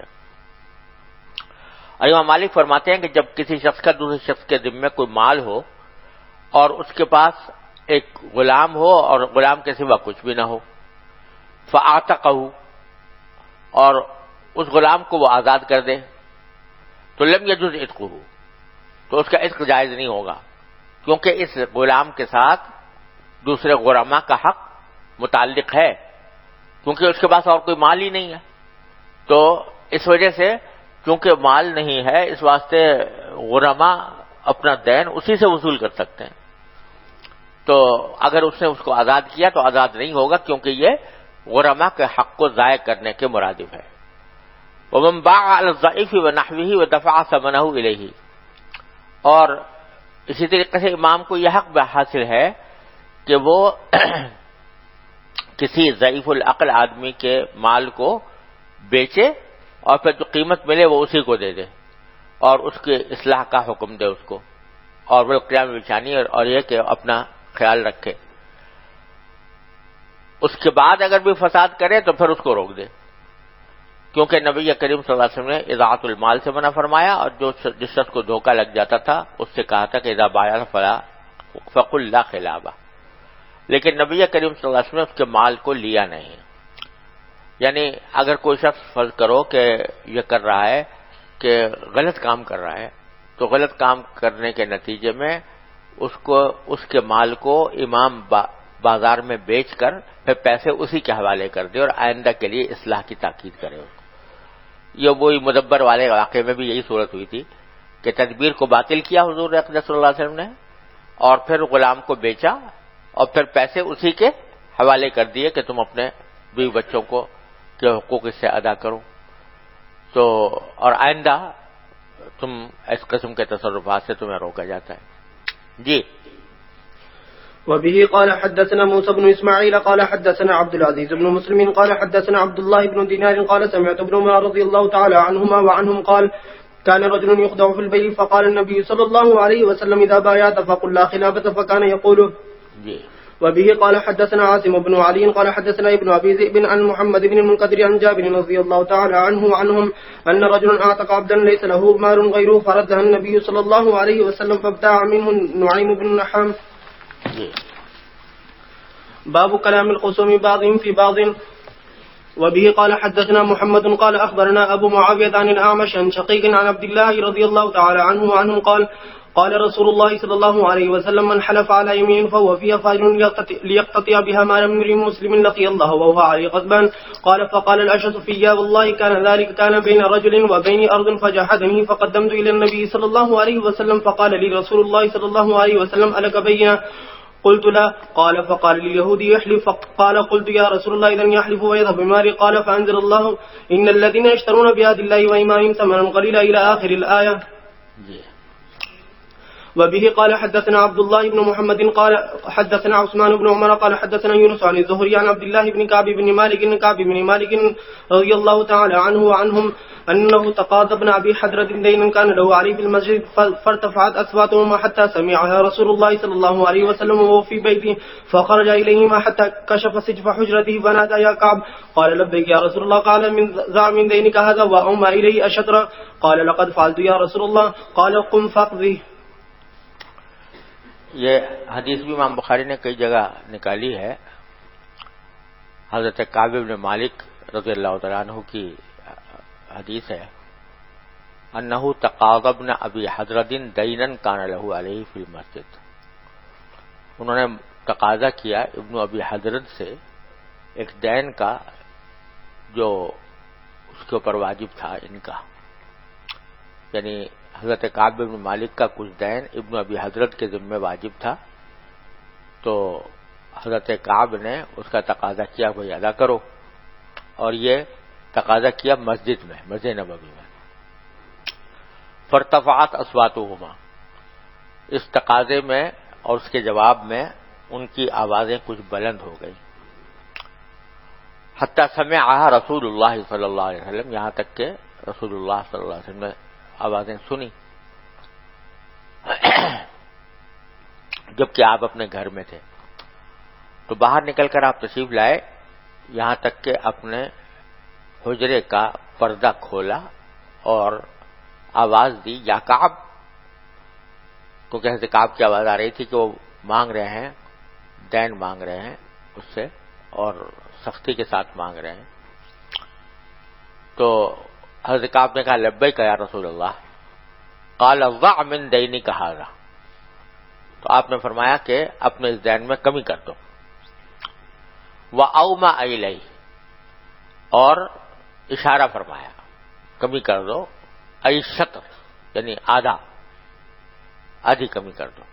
اور امام مالک فرماتے ہیں کہ جب کسی شخص کا دوسرے شخص کے ذمے کوئی مال ہو اور اس کے پاس ایک غلام ہو اور غلام کے سوا کچھ بھی نہ ہو، فاعتقہ، اور اس غلام کو وہ آزاد کر دے، تو لم یجوز عتقہ، تو اس کا عتق جائز نہیں ہوگا، کیونکہ اس غلام کے ساتھ دوسرے غرما کا حق متعلق ہے، کیونکہ اس کے پاس اور کوئی مال ہی نہیں ہے. تو اس وجہ سے چونکہ مال نہیں ہے، اس واسطے غرما اپنا دین اسی سے وصول کر سکتے ہیں. تو اگر اس نے اس کو آزاد کیا تو آزاد نہیں ہوگا، کیونکہ یہ غرما کے حق کو ضائع کرنے کے مرادف ہے. ومن باع علی الضعیف ونحوہ ودفع ثمنہ الیہ، اور اسی طریقے سے امام کو یہ حق حاصل ہے کہ وہ کسی ضعیف العقل آدمی کے مال کو بیچے اور پھر جو قیمت ملے وہ اسی کو دے دے اور اس کے اصلاح کا حکم دے اس کو، اور بالقیام بچانی، اور یہ کہ اپنا خیال رکھے. اس کے بعد اگر بھی فساد کرے تو پھر اس کو روک دے، کیونکہ نبی کریم صلی اللہ علیہ وسلم نے اضاعت المال سے منع فرمایا، اور جس شخص کو دھوکہ لگ جاتا تھا اس سے کہا تھا کہ اذا بایا فلا فقل لا خلابہ. لیکن نبی کریم صلی اللہ علیہ وسلم نے اس کے مال کو لیا نہیں. یعنی اگر کوئی شخص فرض کرو کہ یہ کر رہا ہے کہ غلط کام کر رہا ہے، تو غلط کام کرنے کے نتیجے میں اس کے مال کو امام بازار میں بیچ کر پھر پیسے اسی کے حوالے کر دے اور آئندہ کے لیے اصلاح کی تاکید کرے. یہ وہی مدبر والے واقعے میں بھی یہی صورت ہوئی تھی کہ تدبیر کو باطل کیا حضور اقدس صلی اللہ علیہ وسلم نے، اور پھر غلام کو بیچا اور پھر پیسے اسی کے حوالے کر دیے کہ تم اپنے بیوی بچوں کو کے حقوق اس سے ادا کرو، تو اور آئندہ تم اس قسم کے تصرفات سے تمہیں روکا جاتا ہے. جی. وبه قال حدثنا موسى بن إسماعيل قال حدثنا عبد العزيز بن مسلم قال حدثنا عبد الله بن دينار قال سمعت ابن عمر رضي الله تعالى عنهما وعنهم قال كان رجل يخدع في البيع فقال النبي صلى الله عليه وسلم إذا بايعت فقل لا خلافة فكان يقول. وبه قال حدثنا عاصم بن علي قال حدثنا ابن أبي ذئب عن محمد بن المنكدر عن جابر رضي الله تعالى عنه وعنهم أن رجلا أعتق عبدا ليس له مال غيره فردها النبي صلى الله عليه وسلم فابتاع منه نعيم بن نحام. باب كلام الخصوم بعضهم في بعض. وبه قال حدثنا محمد قال أخبرنا أبو معاوية عن الأعمش عن شقيق عن عبد الله رضي الله تعالى عنه وعنهم قال قال رسول الله صلى الله عليه وسلم من حلف على يمين فهو فيها فاجر ليقتطع بها مال امرئ مسلم لقي الله وهو عليه غضبان. قال فقال الأشعث فيا والله كان ذلك كان بين رجل وبين أرض فجحدني فقدمت إلى النبي صلى الله عليه وسلم فقال لي رسول الله صلى الله عليه وسلم ألك بينة؟ قلت لا. قال فقال لليهودي يحلف قال قلت يا رسول الله إذن يحلف ويذهب بمالي. قال فأنزل الله إن الذين يشترون بعهد الله وإيمانهم ثمنا قليلا إلى آخر الآية. وبه قال حدثنا عبد الله بن محمد قال حدثنا عثمان بن عمر قال حدثنا يونس عن الزهري عن عبد الله بن كعب بن مالك رضي الله تعالى عنه وعنهم أنه تقاضى ابن أبي حدرة دينا كان له عليه في المسجد فارتفعت أصواتهما حتى سمعها رسول الله صلى الله عليه وسلم وهو في بيته فخرج إليهما حتى كشف سجف حجرته فنادى يا كعب قال لبيك يا رسول الله قال من دينك هذا وأومى إليه أشطرا قال لقد فعلت يا رسول الله قال قم فاقضه. یہ حدیث بھی امام بخاری نے کئی جگہ نکالی ہے. حضرت کعب بن مالک رضی اللہ تعالیٰ عنہ کی حدیث ہے انہو تقاضى ابن ابی حضرت دینا کان له علیہ فی المسجد. انہوں نے تقاضا کیا ابن ابی حضرت سے ایک دین کا جو اس کے اوپر واجب تھا ان کا، یعنی حضرت کعب بن مالک کا کچھ دین ابن ابی حضرت کے ذمہ واجب تھا. تو حضرت کعب نے اس کا تقاضا کیا بھائی ادا کرو، اور یہ تقاضا کیا مسجد میں، مسجد نبوی میں. فارتفعت اصواتهما، اس تقاضے میں اور اس کے جواب میں ان کی آوازیں کچھ بلند ہو گئی. حتی سمعها رسول اللہ صلی اللہ علیہ وسلم، یہاں تک کہ رسول اللہ صلی اللہ علیہ وسلم نے آوازیں سنی، جبکہ آپ اپنے گھر میں تھے. تو باہر نکل کر آپ تشریف لائے، یہاں تک کہ اپنے حجرے کا پردہ کھولا اور آواز دی یا کعب، کو کہتے کعب کی آواز آ رہی تھی کہ وہ مانگ رہے ہیں، دین مانگ رہے ہیں اس سے، اور سختی کے ساتھ مانگ رہے ہیں. تو حضرت کعب نے کہا لبیک یا رسول اللہ. قال ضع من دینک ھذا، تو آپ نے فرمایا کہ اپنے اس دین میں کمی کر دو. وأومى الیہ، اور اشارہ فرمایا کمی کر دو، ای شطر یعنی آدھی کمی کر دو.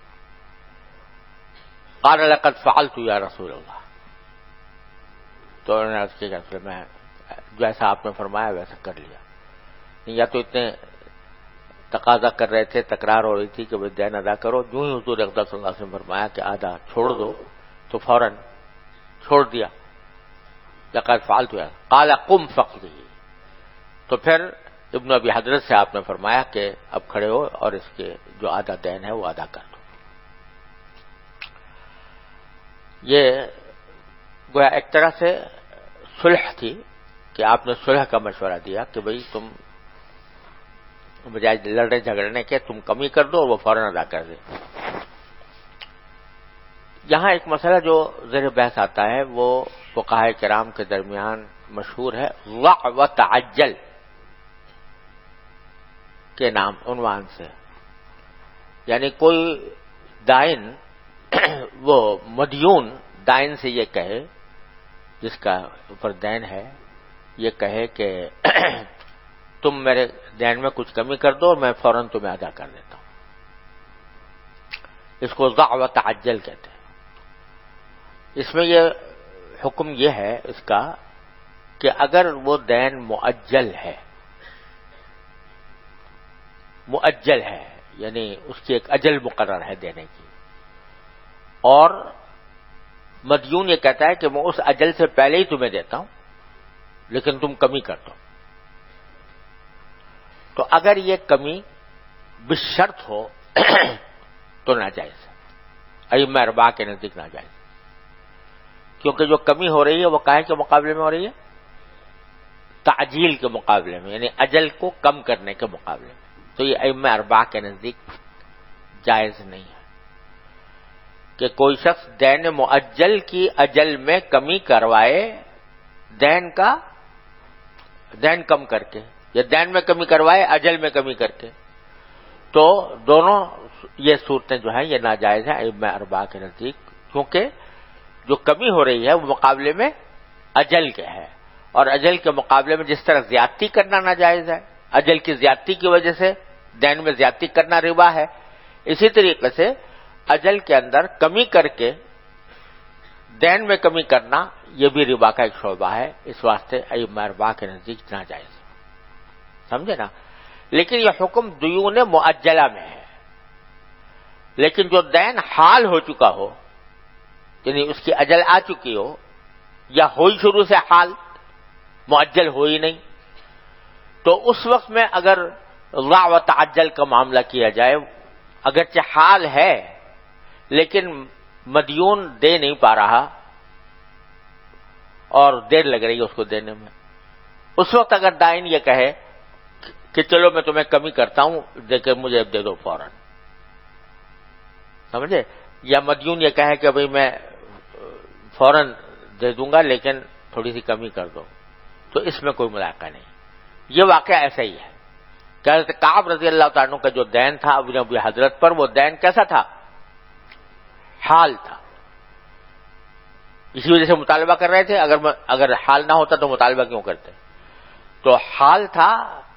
قال لقد فعلت یا رسول اللہ، تو انہوں نے عرض کیا کہ میں جیسا آپ نے فرمایا ویسا کر لیا. یا تو اتنے تقاضا کر رہے تھے، تکرار ہو رہی تھی کہ وہ دین ادا کرو، جو ہی حضور اقدس صلی اللہ علیہ وسلم فرمایا کہ آدھا چھوڑ دو تو فوراً چھوڑ دیا. لقد فعلت یا قال قم فقضه، تو پھر ابن ابی حضرت سے آپ نے فرمایا کہ اب کھڑے ہو اور اس کے جو آدھا دین ہے وہ ادا کر دو. یہ گویا ایک طرح سے صلح تھی کہ آپ نے صلح کا مشورہ دیا کہ بھئی تم بجائے لڑنے جھگڑنے کے تم کمی کر دو اور وہ فوراً ادا کر دے. یہاں ایک مسئلہ جو زیر بحث آتا ہے وہ فقہاء کرام کے درمیان مشہور ہے، ضع وتعجل کے نام عنوان سے. یعنی کوئی دائن وہ مدیون دائن سے یہ کہے، جس کا اوپر دین ہے، یہ کہے کہ تم میرے دین میں کچھ کمی کر دو اور میں فوراً تمہیں ادا کر دیتا ہوں. اس کو ضع وتعجل کہتے ہیں. اس میں یہ حکم یہ ہے اس کا کہ اگر وہ دین مؤجل ہے یعنی اس کی ایک اجل مقرر ہے دینے کی، اور مدیون یہ کہتا ہے کہ میں اس اجل سے پہلے ہی تمہیں دیتا ہوں لیکن تم کمی کر دو، تو اگر یہ کمی بشرط ہو تو ناجائز ہے. ائمہ اربعہ کے نزدیک ناجائز، کیونکہ جو کمی ہو رہی ہے وہ کاہے کے مقابلے میں ہو رہی ہے؟ تعجیل کے مقابلے میں، یعنی اجل کو کم کرنے کے مقابلے میں. تو یہ ائمہ اربعہ کے نزدیک جائز نہیں ہے کہ کوئی شخص دین مؤجل کی اجل میں کمی کروائے، دین کم کر کے، یا دین میں کمی کروائے اجل میں کمی کر کے. تو دونوں یہ صورتیں جو ہیں یہ ناجائز ہیں ائمہ اربعہ کے نزدیک، کیونکہ جو کمی ہو رہی ہے وہ مقابلے میں اجل کے ہے، اور اجل کے مقابلے میں جس طرح زیادتی کرنا ناجائز ہے، اجل کی زیادتی کی وجہ سے دین میں زیادتی کرنا ربا ہے، اسی طریقے سے اجل کے اندر کمی کر کے دین میں کمی کرنا یہ بھی ربا کا ایک شعبہ ہے. اس واسطے ائمہ اربعہ کے نزدیک ناجائز، سمجھے نا. لیکن یہ حکم دیون مؤجلہ میں ہے، لیکن جو دین حال ہو چکا ہو، یعنی اس کی اجل آ چکی ہو، یا ہوئی شروع سے حال، معجل ہو ہی نہیں، تو اس وقت میں اگر ضع و تعجل کا معاملہ کیا جائے، اگرچہ حال ہے لیکن مدیون دے نہیں پا رہا اور دیر لگ رہی ہے اس کو دینے میں، اس وقت اگر دائن یہ کہے کہ چلو میں تمہیں کمی کرتا ہوں، دیکھ مجھے دے دو فوراً، سمجھے، یا مدیون یہ کہے کہ بھئی میں فوراً دے دوں گا لیکن تھوڑی سی کمی کر دو، تو اس میں کوئی ملاحقہ نہیں۔ یہ واقعہ ایسا ہی ہے کہ حضرت کعب رضی اللہ تعالیٰ عنہ کا جو دین تھا ابو حضرت پر، وہ دین کیسا تھا؟ حال تھا، اسی وجہ سے مطالبہ کر رہے تھے، اگر حال نہ ہوتا تو مطالبہ کیوں کرتے؟ تو حال تھا،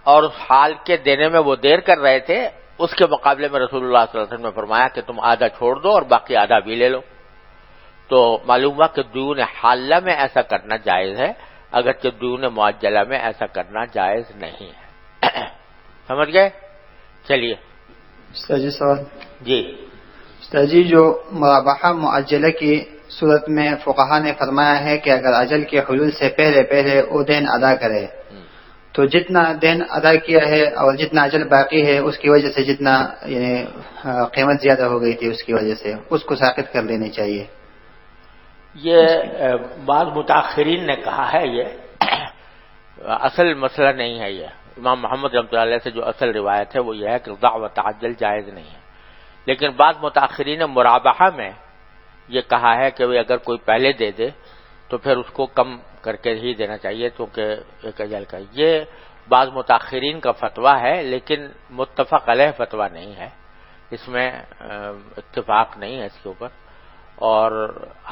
اور اس حال کے دینے میں وہ دیر کر رہے تھے، اس کے مقابلے میں رسول اللہ صلی اللہ علیہ وسلم نے فرمایا کہ تم آدھا چھوڑ دو اور باقی آدھا بھی لے لو۔ تو معلوم ہوا کہ دیون حالہ میں ایسا کرنا جائز ہے، اگرچہ دیون معجلہ میں ایسا کرنا جائز نہیں ہے۔ سمجھ گئے؟ چلیے استاذ جی سوال۔ جی استاذ جی، جو مرابحہ معجلہ کی صورت میں فقہا نے فرمایا ہے کہ اگر اجل کے حلول سے پہلے پہلے وہ دین ادا کرے تو جتنا دین ادا کیا ہے اور جتنا اجل باقی ہے اس کی وجہ سے جتنا یعنی قیمت زیادہ ہو گئی تھی اس کی وجہ سے اس کو ساقط کر لینی چاہیے۔ یہ بعض متاخرین نے کہا ہے، یہ اصل مسئلہ نہیں ہے۔ یہ امام محمد رحمۃ اللہ علیہ سے جو اصل روایت ہے وہ یہ ہے کہ ضع و تعجل جائز نہیں ہے، لیکن بعض متاخرین نے مرابحہ میں یہ کہا ہے کہ اگر کوئی پہلے دے دے تو پھر اس کو کم کر کے ہی دینا چاہیے، کیونکہ ایک اجل کا۔ یہ بعض متاخرین کا فتویٰ ہے، لیکن متفق علیہ فتویٰ نہیں ہے، اس میں اتفاق نہیں ہے اس کے اوپر، اور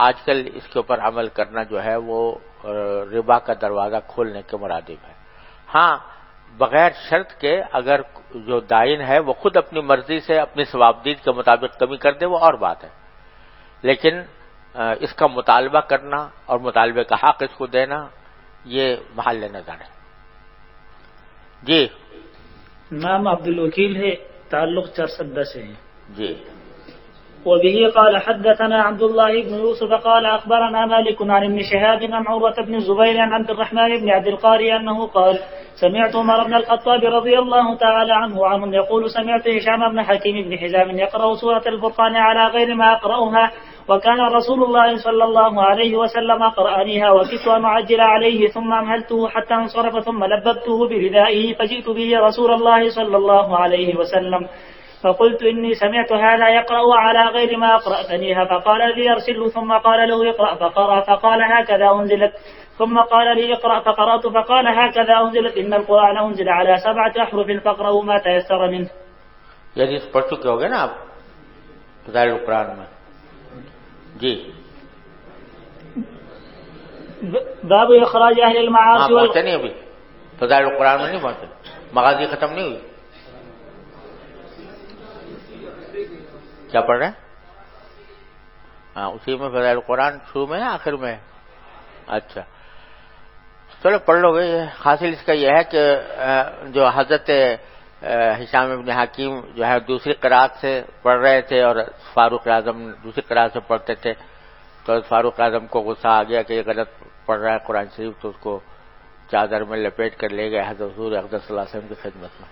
آج کل اس کے اوپر عمل کرنا جو ہے وہ ربا کا دروازہ کھولنے کے مرادف ہے۔ ہاں، بغیر شرط کے اگر جو دائن ہے وہ خود اپنی مرضی سے اپنی ثوابدید کے مطابق کمی کر دے وہ اور بات ہے، لیکن اس کا مطالبہ کرنا اور مطالبے کا حق اس کو دینا یہ محل نظر ہے۔ جی نام عبد الوکیل ہے، تعلق 410 سے ہے۔ جی وبه قال حدثنا عبد الله بن يوسف قال أخبرنا مالك عن ابن شهاب عن عروة بن الزبير عن عبد الرحمن بن عبد القاري أنه قال سمعت عمر بن الخطاب رضي الله تعالى عنه يقول سمعت هشام بن حكيم بن حزام يقرأ سورة الفرقان على غير ما أقرأها، وكان رسول الله صلى الله عليه وسلم قرأنيها وكدت أن أعجل عليه ثم أمهلته حتى انصرف ثم لببته بردائه فجئت به رسول الله صلى الله عليه وسلم فقلت إني سمعت هذا يقرأ على غير ما أقرأتنيها، فقال لي أرسله ثم قال له اقرأ فقرأ فقال هكذا أنزلت، ثم قال لي اقرأ فقرأت فقال هكذا أنزلت، إن القرآن أنزل على 7 أحرف فاقرأوا ما تيسر منه۔ یہ حدیث پڑھ چکے ہو گے نا آپ فضائل القرآن میں؟ جی باب اخراج اہل المعاصی پہنچے نہیں ابھی فضائل القرآن میں نہیں پہنچے، مغازی ختم نہیں ہوئی، کیا پڑھ رہے ہیں؟ ہاں اسی میں فضائل القرآن شروع میں ہے آخر میں؟ اچھا چلو پڑھ لو گے۔ حاصل اس کا یہ ہے کہ جو حضرت ہشام ابن حکیم جو ہے دوسری قرات سے پڑھ رہے تھے اور فاروق اعظم دوسری قرات سے پڑھتے تھے، تو فاروق اعظم کو غصہ آ گیا کہ یہ غلط پڑھ رہا ہے قرآن شریف، تو اس کو چادر میں لپیٹ کر لے گئے حضرت حضور اقدس صلی اللہ علیہ وسلم کی خدمت میں۔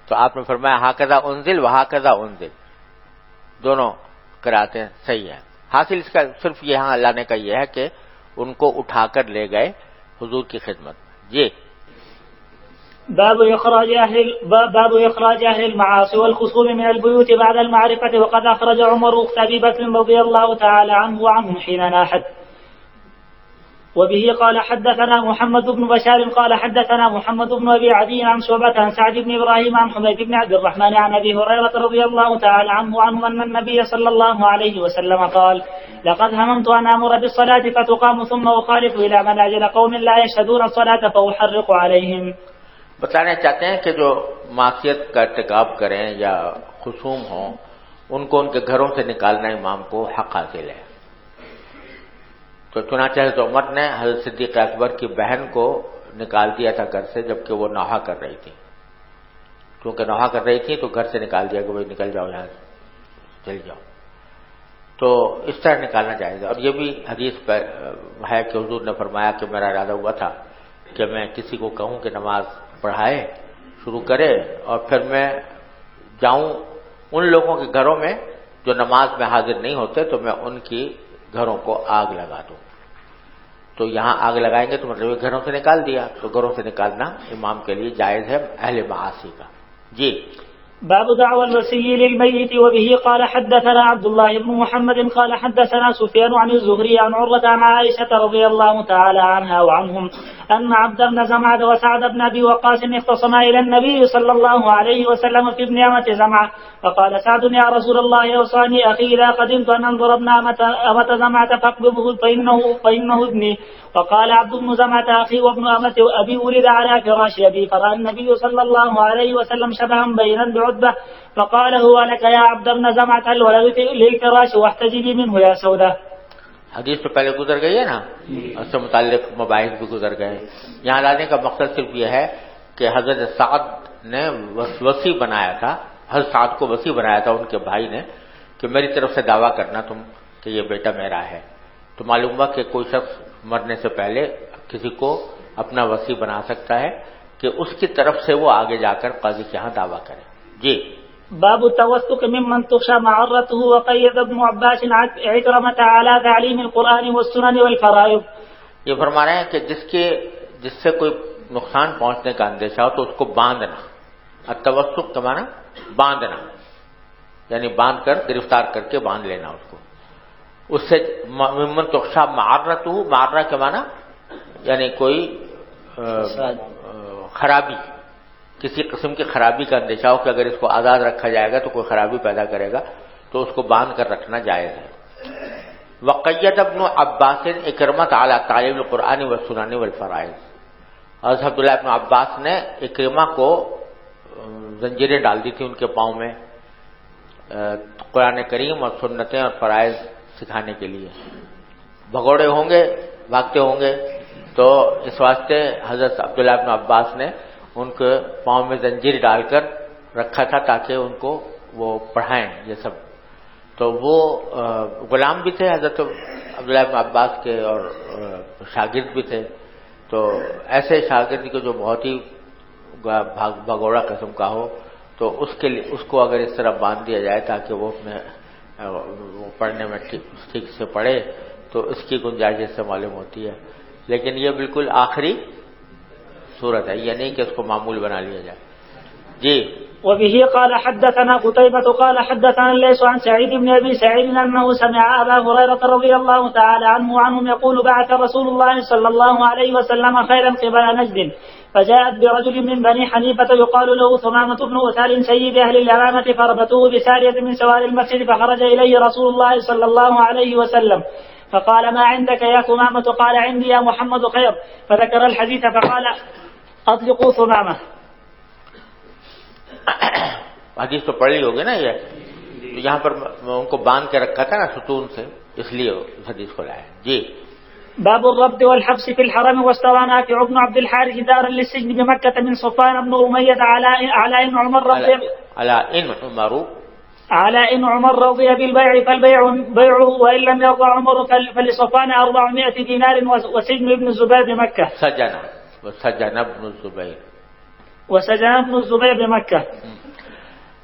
تو آپ نے فرمایا ہاکذا انزل وہاکذا انزل، دونوں قراتیں صحیح ہیں۔ حاصل اس کا صرف یہاں لانے کا یہ ہے کہ ان کو اٹھا کر لے گئے حضور کی خدمت میں۔ جی باب اخراج اهل المعاصي والخصوم من البيوت بعد المعرفة، وقد اخرج عمر اخت ابي بكر رضي الله تعالى عنه وعنهم حين ناحت. وبه قال حدثنا محمد بن بشار قال حدثنا محمد بن ابي عدي عن شعبة عن سعد بن ابراهيم عن حميد بن عبد الرحمن عن ابي هريرة رضي الله تعالى عنه ان النبي صلى الله عليه وسلم قال لقد هممت ان امر بالصلاة فتقام ثم اخالف الى منازل قوم لا يشهدون الصلاة فاحرق عليهم۔ بتانا چاہتے ہیں کہ جو معصیت کا ارتکاب کریں یا خصوم ہوں ان کو ان کے گھروں سے نکالنا امام کو حق حاصل ہے۔ تو چنانچہ حضرت عمر نے حضرت صدیق اکبر کی بہن کو نکال دیا تھا گھر سے جبکہ وہ نوحہ کر رہی تھی، کیونکہ نوحہ کر رہی تھی تو گھر سے نکال دیا کہ بھائی نکل جاؤ یہاں سے۔ چل جاؤ. تو اس طرح نکالنا جائز ہے. اور یہ بھی حدیث ہے کہ حضور نے فرمایا کہ میرا ارادہ ہوا تھا کہ میں کسی کو کہوں کہ نماز پڑھائے شروع کرے اور پھر میں جاؤں ان لوگوں کے گھروں میں جو نماز میں حاضر نہیں ہوتے تو میں ان کی گھروں کو آگ لگا دوں. تو یہاں آگ لگائیں گے تو مطلب یہ گھروں سے نکال دیا. تو گھروں سے نکالنا امام کے لیے جائز ہے اہل معاصی کا. جی. باب دعوى الوصي للميت. وبه قال حدثنا عبد الله بن محمد قال حدثنا سفيان عن الزهري عن عروة عن عائشة رضي الله تعالى عنها وعنهم أن عبد بن زمعة وسعد بن أبي وقاص اختصما إلى النبي صلى الله عليه وسلم في ابن أمة زمعة فقال سعد يا رسول الله أوصاني أخي إذا قدمت أن أنظر ابن أمة زمعة فاقبضه فإنه ابني. وقال عبد بن زمعة أخي وابن أمة أبي ولد على فراش أبي فرأى النبي صلى الله عليه وسلم شبها بينا بعتبة فقال هو لك يا عبد بن زمعة الولد للفراش واحتجبي منه يا سودة. حدیث تو پہلے گزر گئی ہے نا, اس سے متعلق مباحث بھی گزر گئے. یہاں لانے کا مقصد صرف یہ ہے کہ حضرت سعد نے وصی بنایا تھا, حضرت سعد کو وصی بنایا تھا ان کے بھائی نے کہ میری طرف سے دعویٰ کرنا تم کہ یہ بیٹا میرا ہے. تو معلوم ہوا کہ کوئی شخص مرنے سے پہلے کسی کو اپنا وصی بنا سکتا ہے کہ اس کی طرف سے وہ آگے جا کر قاضی کے ہاں دعویٰ کرے. جی. باب التوثق ممن تخشى معرته. وقيد ابن عباس عكرمة على تعليم القرآن والسنن والفرائض. یہ فرما رہے ہیں کہ جس سے کوئی نقصان پہنچنے کا اندیشہ ہو تو اس کو باندھنا. التوثق کا معنی باندھنا, یعنی باندھ کر گرفتار کر کے باندھ لینا اس کو. اس سے ممن تخشى معرته, معرہ کے معنی یعنی کوئی خرابی, کسی قسم کی خرابی کا اندیشہ ہو کہ اگر اس کو آزاد رکھا جائے گا تو کوئی خرابی پیدا کرے گا تو اس کو باندھ کر رکھنا جائز ہے. وقید ابن عباس اکرمۃ علی تعلیم القرآن والسنن والفرائض. حضرت عبداللہ ابن عباس نے اکرمہ کو زنجیریں ڈال دی تھی ان کے پاؤں میں قرآن کریم اور سنتیں اور فرائض سکھانے کے لیے. بھگوڑے ہوں گے, بھاگتے ہوں گے, تو اس واسطے حضرت عبداللہ ابن عباس نے ان کے پاؤں میں زنجیر ڈال کر رکھا تھا تاکہ ان کو وہ پڑھائیں یہ سب. تو وہ غلام بھی تھے حضرت عبداللہ ابن عباس کے اور شاگرد بھی تھے. تو ایسے شاگرد کو جو بہت ہی بھگوڑا قسم کا ہو تو اس کو اگر اس طرح باندھ دیا جائے تاکہ وہ اپنے وہ پڑھنے میں ٹھیک سے پڑھے تو اس کی گنجائش سے معلوم ہوتی ہے. لیکن یہ بالکل آخری صورت ہے, یہ نہیں کہ اس کو معمول بنا لیا جائے. جی. وبه قال حدثنا قتيبة قال حدثنا الليث عن سعيد بن أبي سعيد أنه سمع أبا هريرة رضي الله تعالى عنه وعنهم يقول بعث رسول الله صلى الله عليه وسلم خيلا قبل نجد فجاءت برجل من بني حنيفة يقال له ثمامة بن أثال سيد أهل اليمامة فربطوه بسارية من سوار المسجد فخرج إليه رسول الله صلى الله عليه وسلم فقال ما عندك يا ثمامة؟ قال عندي يا محمد خير. فذكر الحديث فقال اطلقوا ثمامة. حدیث تو پڑھی ہوگی نا. یہ یہاں پر ان کو باندھ کے رکھا تھا نا ستون سے, اس لیے اس حدیث کو لایا. جی. باب الربط والحبس في الحرم. واستوى نافع بن عبد الحارث دارا للسجن بمكة من صفوان بن أمية على إن عمر رضي بالبيع فالبيع بيعه وإن لم يرضى عمر فلصفوان 400 دينار وسجن ابن الزبير بمكة. وسجن ابن الزبير بمكة.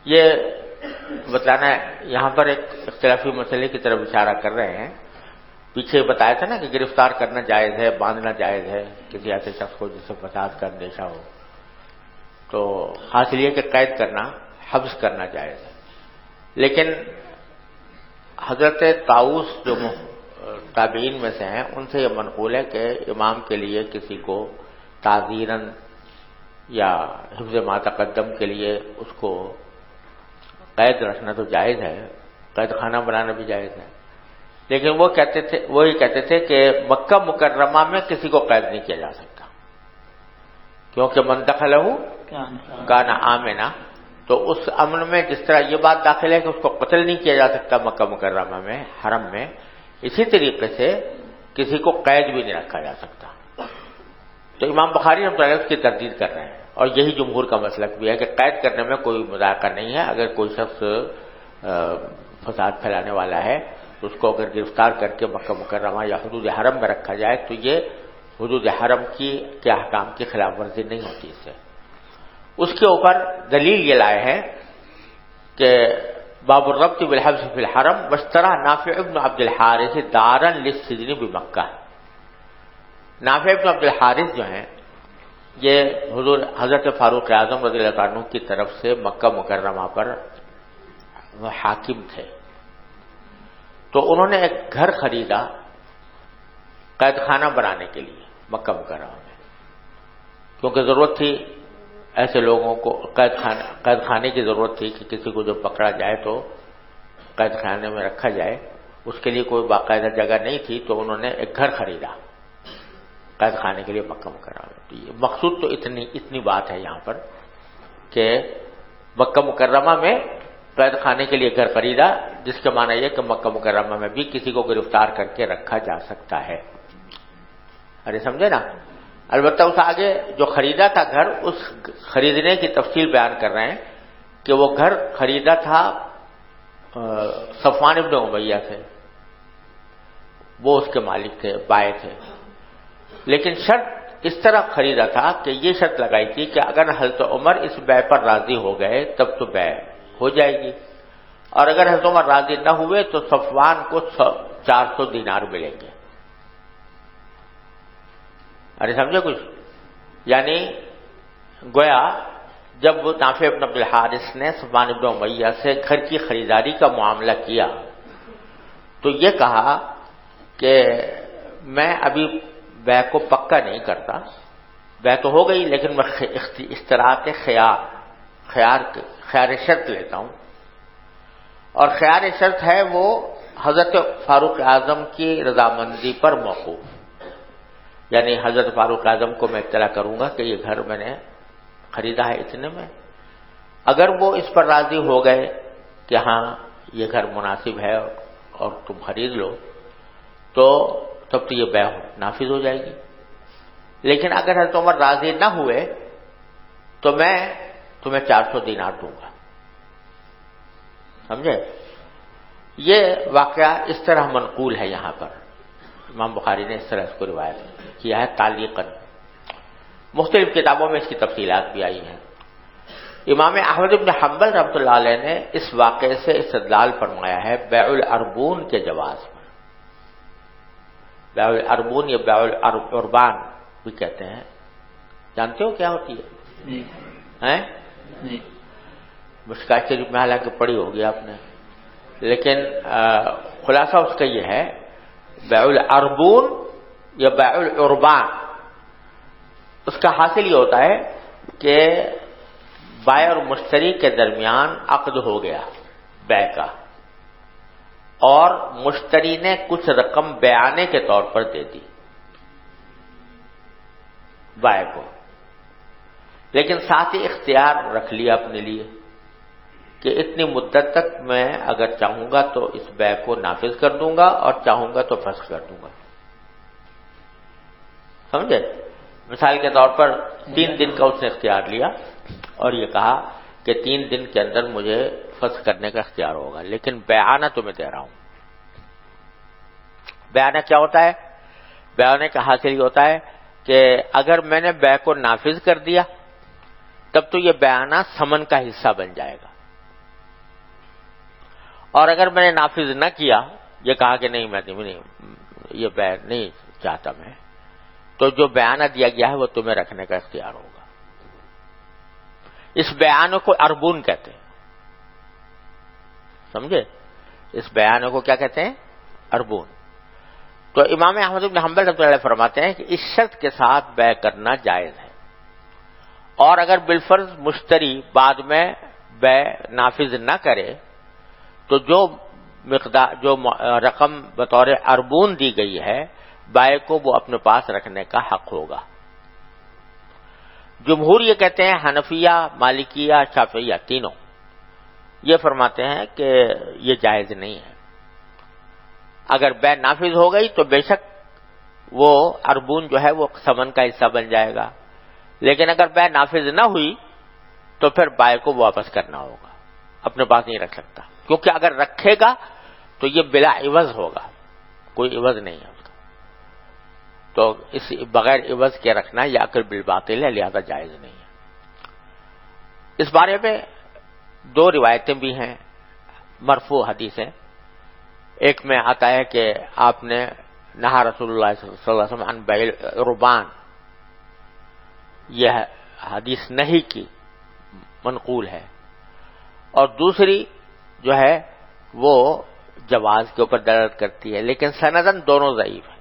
یہ بتانا ہے یہاں پر ایک اختلافی مسئلے کی طرف اشارہ کر رہے ہیں. پیچھے بتایا تھا نا کہ گرفتار کرنا جائز ہے, باندھنا جائز ہے کسی ایسے شخص کو جس سے فساد کا اندیشہ ہو. تو حاصل یہ کہ قید کرنا, حبس کرنا جائز ہے. لیکن حضرت طاؤس جو تابعین میں سے ہیں ان سے یہ منقول ہے کہ امام کے لیے کسی کو تعزیراً یا حفظ ما تقدم کے لیے اس کو قید رکھنا تو جائز ہے, قید خانہ بنانا بھی جائز ہے. لیکن وہی کہتے تھے کہ مکہ مکرمہ میں کسی کو قید نہیں کیا جا سکتا کیونکہ من دخلہ کان آمنا. تو اس امن میں جس طرح یہ بات داخل ہے کہ اس کو قتل نہیں کیا جا سکتا مکہ مکرمہ میں حرم میں, اسی طریقے سے کسی کو قید بھی نہیں رکھا جا سکتا. تو امام بخاری رحمۃ اللہ اس کی تردید کر رہے ہیں اور یہی جمہور کا مسلک بھی ہے کہ قید کرنے میں کوئی مذائقہ نہیں ہے. اگر کوئی شخص فساد پھیلانے والا ہے اس کو اگر گرفتار کر کے مکہ مکرمہ یا حدود حرم میں رکھا جائے تو یہ حدود حرم کے احکام کی خلاف ورزی نہیں ہوتی اس سے. اس کے اوپر دلیل یہ لائے ہیں کہ باب الربط بالحبس فی الحرم واشترى نافع بن عبد الحارث دارا للسجن بمکہ. نافع بن عبد الحارث جو ہیں یہ حضرت فاروق اعظم رضی اللہ عنہ کی طرف سے مکہ مکرمہ پر حاکم تھے. تو انہوں نے ایک گھر خریدا قید خانہ بنانے کے لیے مکہ مکرمہ میں، کیونکہ ضرورت تھی ایسے لوگوں کو، قید خانے کی ضرورت تھی کہ کسی کو جب پکڑا جائے تو قید خانے میں رکھا جائے. اس کے لیے کوئی باقاعدہ جگہ نہیں تھی تو انہوں نے ایک گھر خریدا قید خانے کے لیے مکہ مکرمہ میں. تو یہ مقصود تو اتنی بات ہے یہاں پر کہ مکہ مکرمہ میں قید خانے کے لیے گھر خریدا، جس کے معنی یہ کہ مکہ مکرمہ میں بھی کسی کو گرفتار کر کے رکھا جا سکتا ہے. ارے سمجھے نا. البتہ اس آگے جو خریدا تھا گھر، اس خریدنے کی تفصیل بیان کر رہے ہیں کہ وہ گھر خریدا تھا صفوان ابن امیہ سے، وہ اس کے مالک تھے، بائے تھے. لیکن شرط اس طرح خریدا تھا کہ یہ شرط لگائی تھی کہ اگر حضرت عمر اس بے پر راضی ہو گئے تب تو بے ہو جائے گی، اور اگر حضرت عمر راضی نہ ہوئے تو صفوان کو 400 دینار ملیں گے. ارے سمجھے کچھ؟ یعنی گویا جب نافع بن عبد الحارث نے صفوان بن امیہ سے گھر کی خریداری کا معاملہ کیا تو یہ کہا کہ میں ابھی بے کو پکا نہیں کرتا، بے تو ہو گئی لیکن میں اشتراط خیار شرط لیتا ہوں، اور خیار شرط ہے وہ حضرت فاروق اعظم کی رضامندی پر موقوف. یعنی حضرت فاروق اعظم کو میں اطلاع کروں گا کہ یہ گھر میں نے خریدا ہے اتنے میں، اگر وہ اس پر راضی ہو گئے کہ ہاں یہ گھر مناسب ہے اور تم خرید لو تو تب تو یہ بیع نافذ ہو جائے گی. لیکن اگر حضرت عمر راضی نہ ہوئے تو میں تمہیں 400 دینار دوں گا. سمجھے؟ یہ واقعہ اس طرح منقول ہے یہاں پر، امام بخاری نے اس طرح اس کو روایت کیا ہے تعلیقاً. مختلف کتابوں میں اس کی تفصیلات بھی آئی ہیں. امام احمد بن حنبل رحمۃ اللہ علیہ نے اس واقعے سے استدلال فرمایا ہے بیع الاربون کے جواز پر. بیع الاربون یا بیع الاربان بھی کہتے ہیں. جانتے ہو کیا ہوتی ہے؟ مشکات شریف میں حالانکہ پڑھی ہوگی آپ نے، لیکن خلاصہ اس کا یہ ہے بیع الاربون یا بیع العربان. اس کا حاصل یہ ہوتا ہے کہ بائع اور مشتری کے درمیان عقد ہو گیا بیع کا، اور مشتری نے کچھ رقم بیعانے کے طور پر دے دی بائع کو، لیکن ساتھ ہی اختیار رکھ لیا اپنے لیے کہ اتنی مدت تک میں اگر چاہوں گا تو اس بیع کو نافذ کر دوں گا اور چاہوں گا تو فسخ کر دوں گا. سمجھے؟ مثال کے طور پر 3 دن کا اس نے اختیار لیا اور یہ کہا کہ 3 دن کے اندر مجھے فسخ کرنے کا اختیار ہوگا، لیکن بیعانہ تو میں دے رہا ہوں. بیعانہ کیا ہوتا ہے؟ بیعانہ کا حاصل یہ ہوتا ہے کہ اگر میں نے بیع کو نافذ کر دیا تب تو یہ بیعانہ ثمن کا حصہ بن جائے گا، اور اگر میں نے نافذ نہ کیا، یہ کہا کہ نہیں میں یہ بیع نہیں چاہتا میں، تو جو بیعانہ دیا گیا ہے وہ تمہیں رکھنے کا اختیار ہوگا. اس بیعانہ کو اربون کہتے ہیں. سمجھے؟ اس بیعانہ کو کیا کہتے ہیں؟ اربون. تو امام احمد بن حنبل رحمۃ اللہ علیہ فرماتے ہیں کہ اس شرط کے ساتھ بیع کرنا جائز ہے، اور اگر بالفرض مشتری بعد میں بیع نافذ نہ کرے تو جو رقم بطور اربون دی گئی ہے بائع کو وہ اپنے پاس رکھنے کا حق ہوگا. جمہور یہ کہتے ہیں، حنفیہ، مالکیہ، شافعیہ تینوں یہ فرماتے ہیں کہ یہ جائز نہیں ہے. اگر بیع نافذ ہو گئی تو بے شک وہ اربون جو ہے وہ ثمن کا حصہ بن جائے گا، لیکن اگر بیع نافذ نہ ہوئی تو پھر بائع کو واپس کرنا ہوگا. اپنے پاس نہیں رکھ سکتا، کیونکہ اگر رکھے گا تو یہ بلا عوض ہوگا، کوئی عوض نہیں ہے اس کا، تو اس بغیر عوض کے رکھنا یا اکل بالباطل ہے، لہذا جائز نہیں ہے۔ اس بارے میں دو روایتیں بھی ہیں، مرفوع حدیث ہے۔ ایک میں آتا ہے کہ آپ نے نہا رسول اللہ صلی اللہ علیہ وسلم عن بیع الربان، یہ حدیث نہیں کی منقول ہے، اور دوسری جو ہے وہ جواز کے اوپر دلالت کرتی ہے، لیکن سندن دونوں ضعیف ہیں،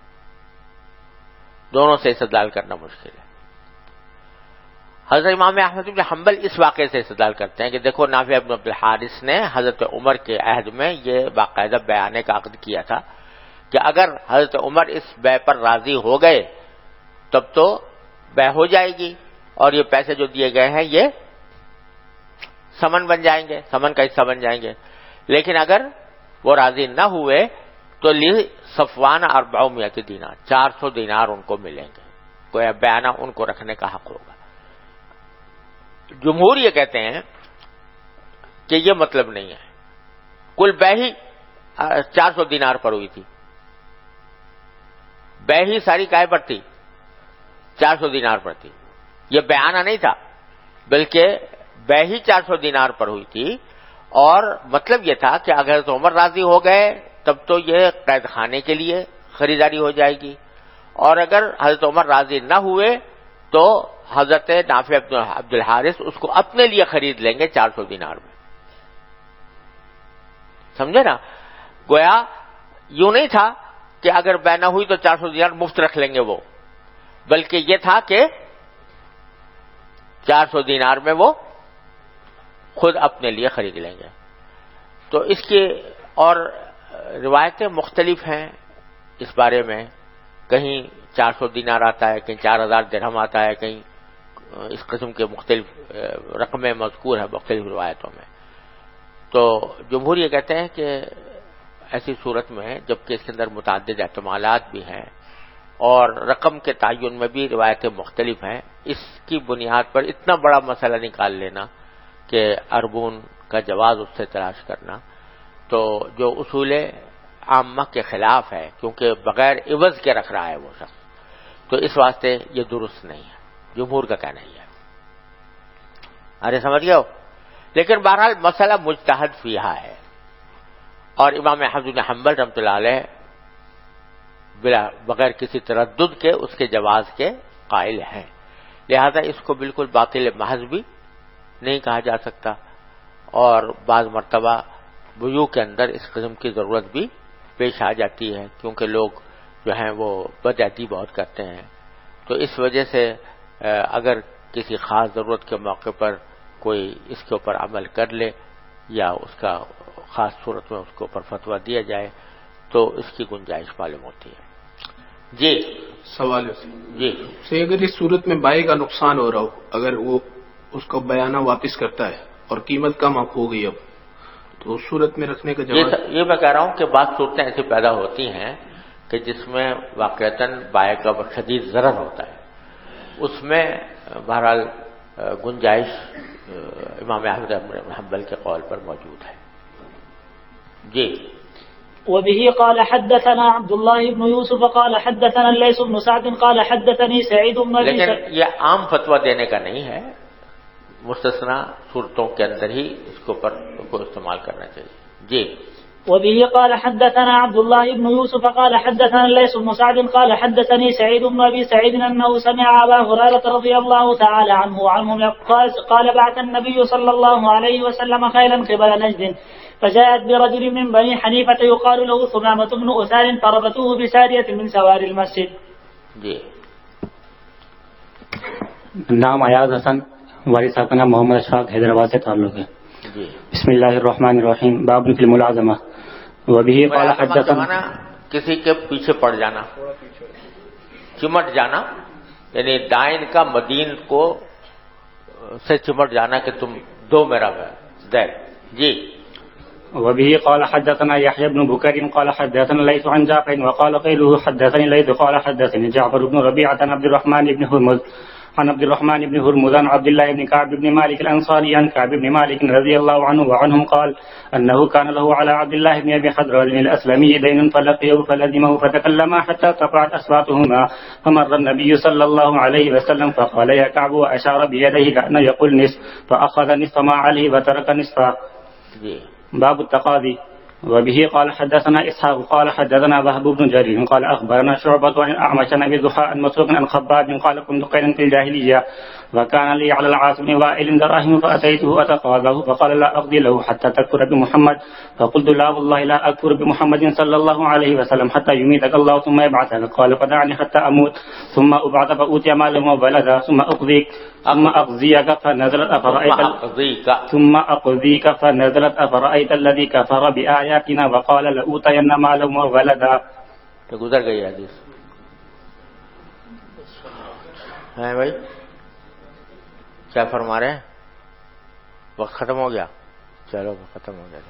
دونوں سے استدلال کرنا مشکل ہے۔ حضرت امام احمد بن حنبل اس واقعے سے استدلال کرتے ہیں کہ دیکھو نافع بن عبد الحارث نے حضرت عمر کے عہد میں یہ باقاعدہ بیعانے کا عقد کیا تھا کہ اگر حضرت عمر اس بیع پر راضی ہو گئے تب تو بیع ہو جائے گی، اور یہ پیسے جو دیے گئے ہیں یہ سمن بن جائیں گے، سمن کا حصہ بن جائیں گے، لیکن اگر وہ راضی نہ ہوئے تو لی صفوان 400 دینار، 400 دینار ان کو ملیں گے، کوئی بیعانہ ان کو رکھنے کا حق ہوگا۔ جمہور یہ کہتے ہیں کہ یہ مطلب نہیں ہے، کل بیع ہی 400 دینار پر ہوئی تھی، بیع ہی ساری کائے پر تھی، 400 دینار پر تھی، یہ بیعانہ نہیں تھا، بلکہ بیع ہی 400 دینار پر ہوئی تھی، اور مطلب یہ تھا کہ اگر تو عمر راضی ہو گئے تب تو یہ قید خانے کے لیے خریداری ہو جائے گی، اور اگر حضرت عمر راضی نہ ہوئے تو حضرت نافع بن عبد الحارث اس کو اپنے لیے خرید لیں گے 400 دینار میں، سمجھے نا؟ گویا یوں نہیں تھا کہ اگر بیع نہ ہوئی تو 400 دینار مفت رکھ لیں گے وہ، بلکہ یہ تھا کہ 400 دینار میں وہ خود اپنے لیے خرید لیں گے۔ تو اس کی اور روایتیں مختلف ہیں اس بارے میں، کہیں 400 دینار آتا ہے، کہیں 4000 درہم آتا ہے، کہیں اس قسم کے مختلف رقمیں مذکور ہیں مختلف روایتوں میں۔ تو جمہور یہ کہتے ہیں کہ ایسی صورت میں جبکہ اس کے اندر متعدد احتمالات بھی ہیں اور رقم کے تعین میں بھی روایتیں مختلف ہیں، اس کی بنیاد پر اتنا بڑا مسئلہ نکال لینا کہ اربون کا جواز اس سے تلاش کرنا تو جو اصول عامہ کے خلاف ہے، کیونکہ بغیر عوض کے رکھ رہا ہے وہ شخص، تو اس واسطے یہ درست نہیں ہے، جمہور کا کہنا ہی ہے۔ ارے سمجھ گئے ہو؟ لیکن بہرحال مسئلہ مجتہد فیہا ہے، اور امام احمد بن حنبل رحمۃ اللہ علیہ بغیر کسی تردد کے اس کے جواز کے قائل ہیں، لہذا اس کو بالکل باطل محض بھی نہیں کہا جا سکتا، اور بعض مرتبہ بیوع کے اندر اس قسم کی ضرورت بھی پیش آ جاتی ہے، کیونکہ لوگ جو ہیں وہ بدعتی بہت کرتے ہیں، تو اس وجہ سے اگر کسی خاص ضرورت کے موقع پر کوئی اس کے اوپر عمل کر لے یا اس کا خاص صورت میں اس کے اوپر فتویٰ دیا جائے تو اس کی گنجائش معلوم ہوتی ہے۔ جی سوال ہے جی سے اگر اس صورت میں بائع کا نقصان ہو رہا ہو، اگر وہ اس کو بیانہ واپس کرتا ہے اور قیمت کم اب ہو گئی، اب تو اس صورت میں رکھنے کا جواز؟ یہ میں کہہ رہا ہوں کہ بعض صورتیں ایسی پیدا ہوتی ہیں کہ جس میں واقعتاً بائع کا شدید ضرر ہوتا ہے، اس میں بہرحال گنجائش امام احمد بن حنبل کے قول پر موجود ہے۔ جی وبه قال حدثنا عبد الله بن يوسف قال حدثنا الليث بن سعد قال حدثني سعيد بن ابي لیکن یہ عام فتویٰ دینے کا نہیں ہے، مستثنا صورتوں کے اندر ہی اس کے اوپر کو استعمال کرنا چاہیے۔ جی وبه قال حدثنا عبد الله بن يوسف قال حدثنا الليث بن سعد قال حدثني سعيد بن ابي سعيد انه سمع ابا هريره رضي الله تعالى عنه قال بعث النبي صلى الله عليه وسلم خيلا قبل نجد فجاءت برجل من بني حنيفة يقال له ثمامة بن أسال فربطوه بسارية من سوار المسجد۔ جی نام ایاز حسن، والد صاحب کا نام محمد اشفاق، حیدرآباد سے تعلق ہے۔ جی بسم اللہ الرحمن الرحیم، باب فی الملازمہ، وبه قال حدثنا، کسی کے پیچھے پڑ جانا، چمٹ جانا، یعنی دائن کا مدین کو سے چمٹ جانا کہ تم دو میرا دے۔ جی وبه قال حدثنا يحيى بن بكر قال حدثنا ليث عن جعفر وقال قيله حدثني ليث قال حدثني جعفر بن ربيعة عن عبد الرحمن بن هرمز عن عبد الرحمن بن هرمز عن عبد الله بن كعب بن مالك الأنصاري عن كعب بن مالك رضي الله عنه وعنهم قال أنه كان له على عبد الله بن أبي حضرة الأسلمي دين فلقيه فلزمه فتكلما حتى ارتفعت أصواتهما فمر النبي صلى الله عليه وسلم فقال يا كعب وأشار بيده كأنه يقول نصف فأخذ نصف ما عليه وترك نصفه. باب التقاضي. وبه قال حدثنا إسحاق قال حدثنا وهب بن جرير قال أخبرنا شعبة عن الأعمش عن أبي ضحى عن مسروق عن خباب قال كنت قيلا في الجاهلية وكان لي على العاص بن وائل دراهم فأتيته أتقاضاه فقال لا أقضي له حتى تكفر بمحمد فقلت لا والله لا أكفر بمحمد صلى الله عليه وسلم حتى يميتك الله ثم يبعثك قال فدعني حتى أموت ثم أبعث فأوتي مالا وبلدا ثم أقضيك فنزلت أفرأيت الذي كفر بآياتنا وقال لأوتين مالا وولدا. تو گزر گئی حدیث ہے بھائی. کیا فرما رہے ہیں؟ وقت ختم ہو گیا. چلو ختم ہو گیا.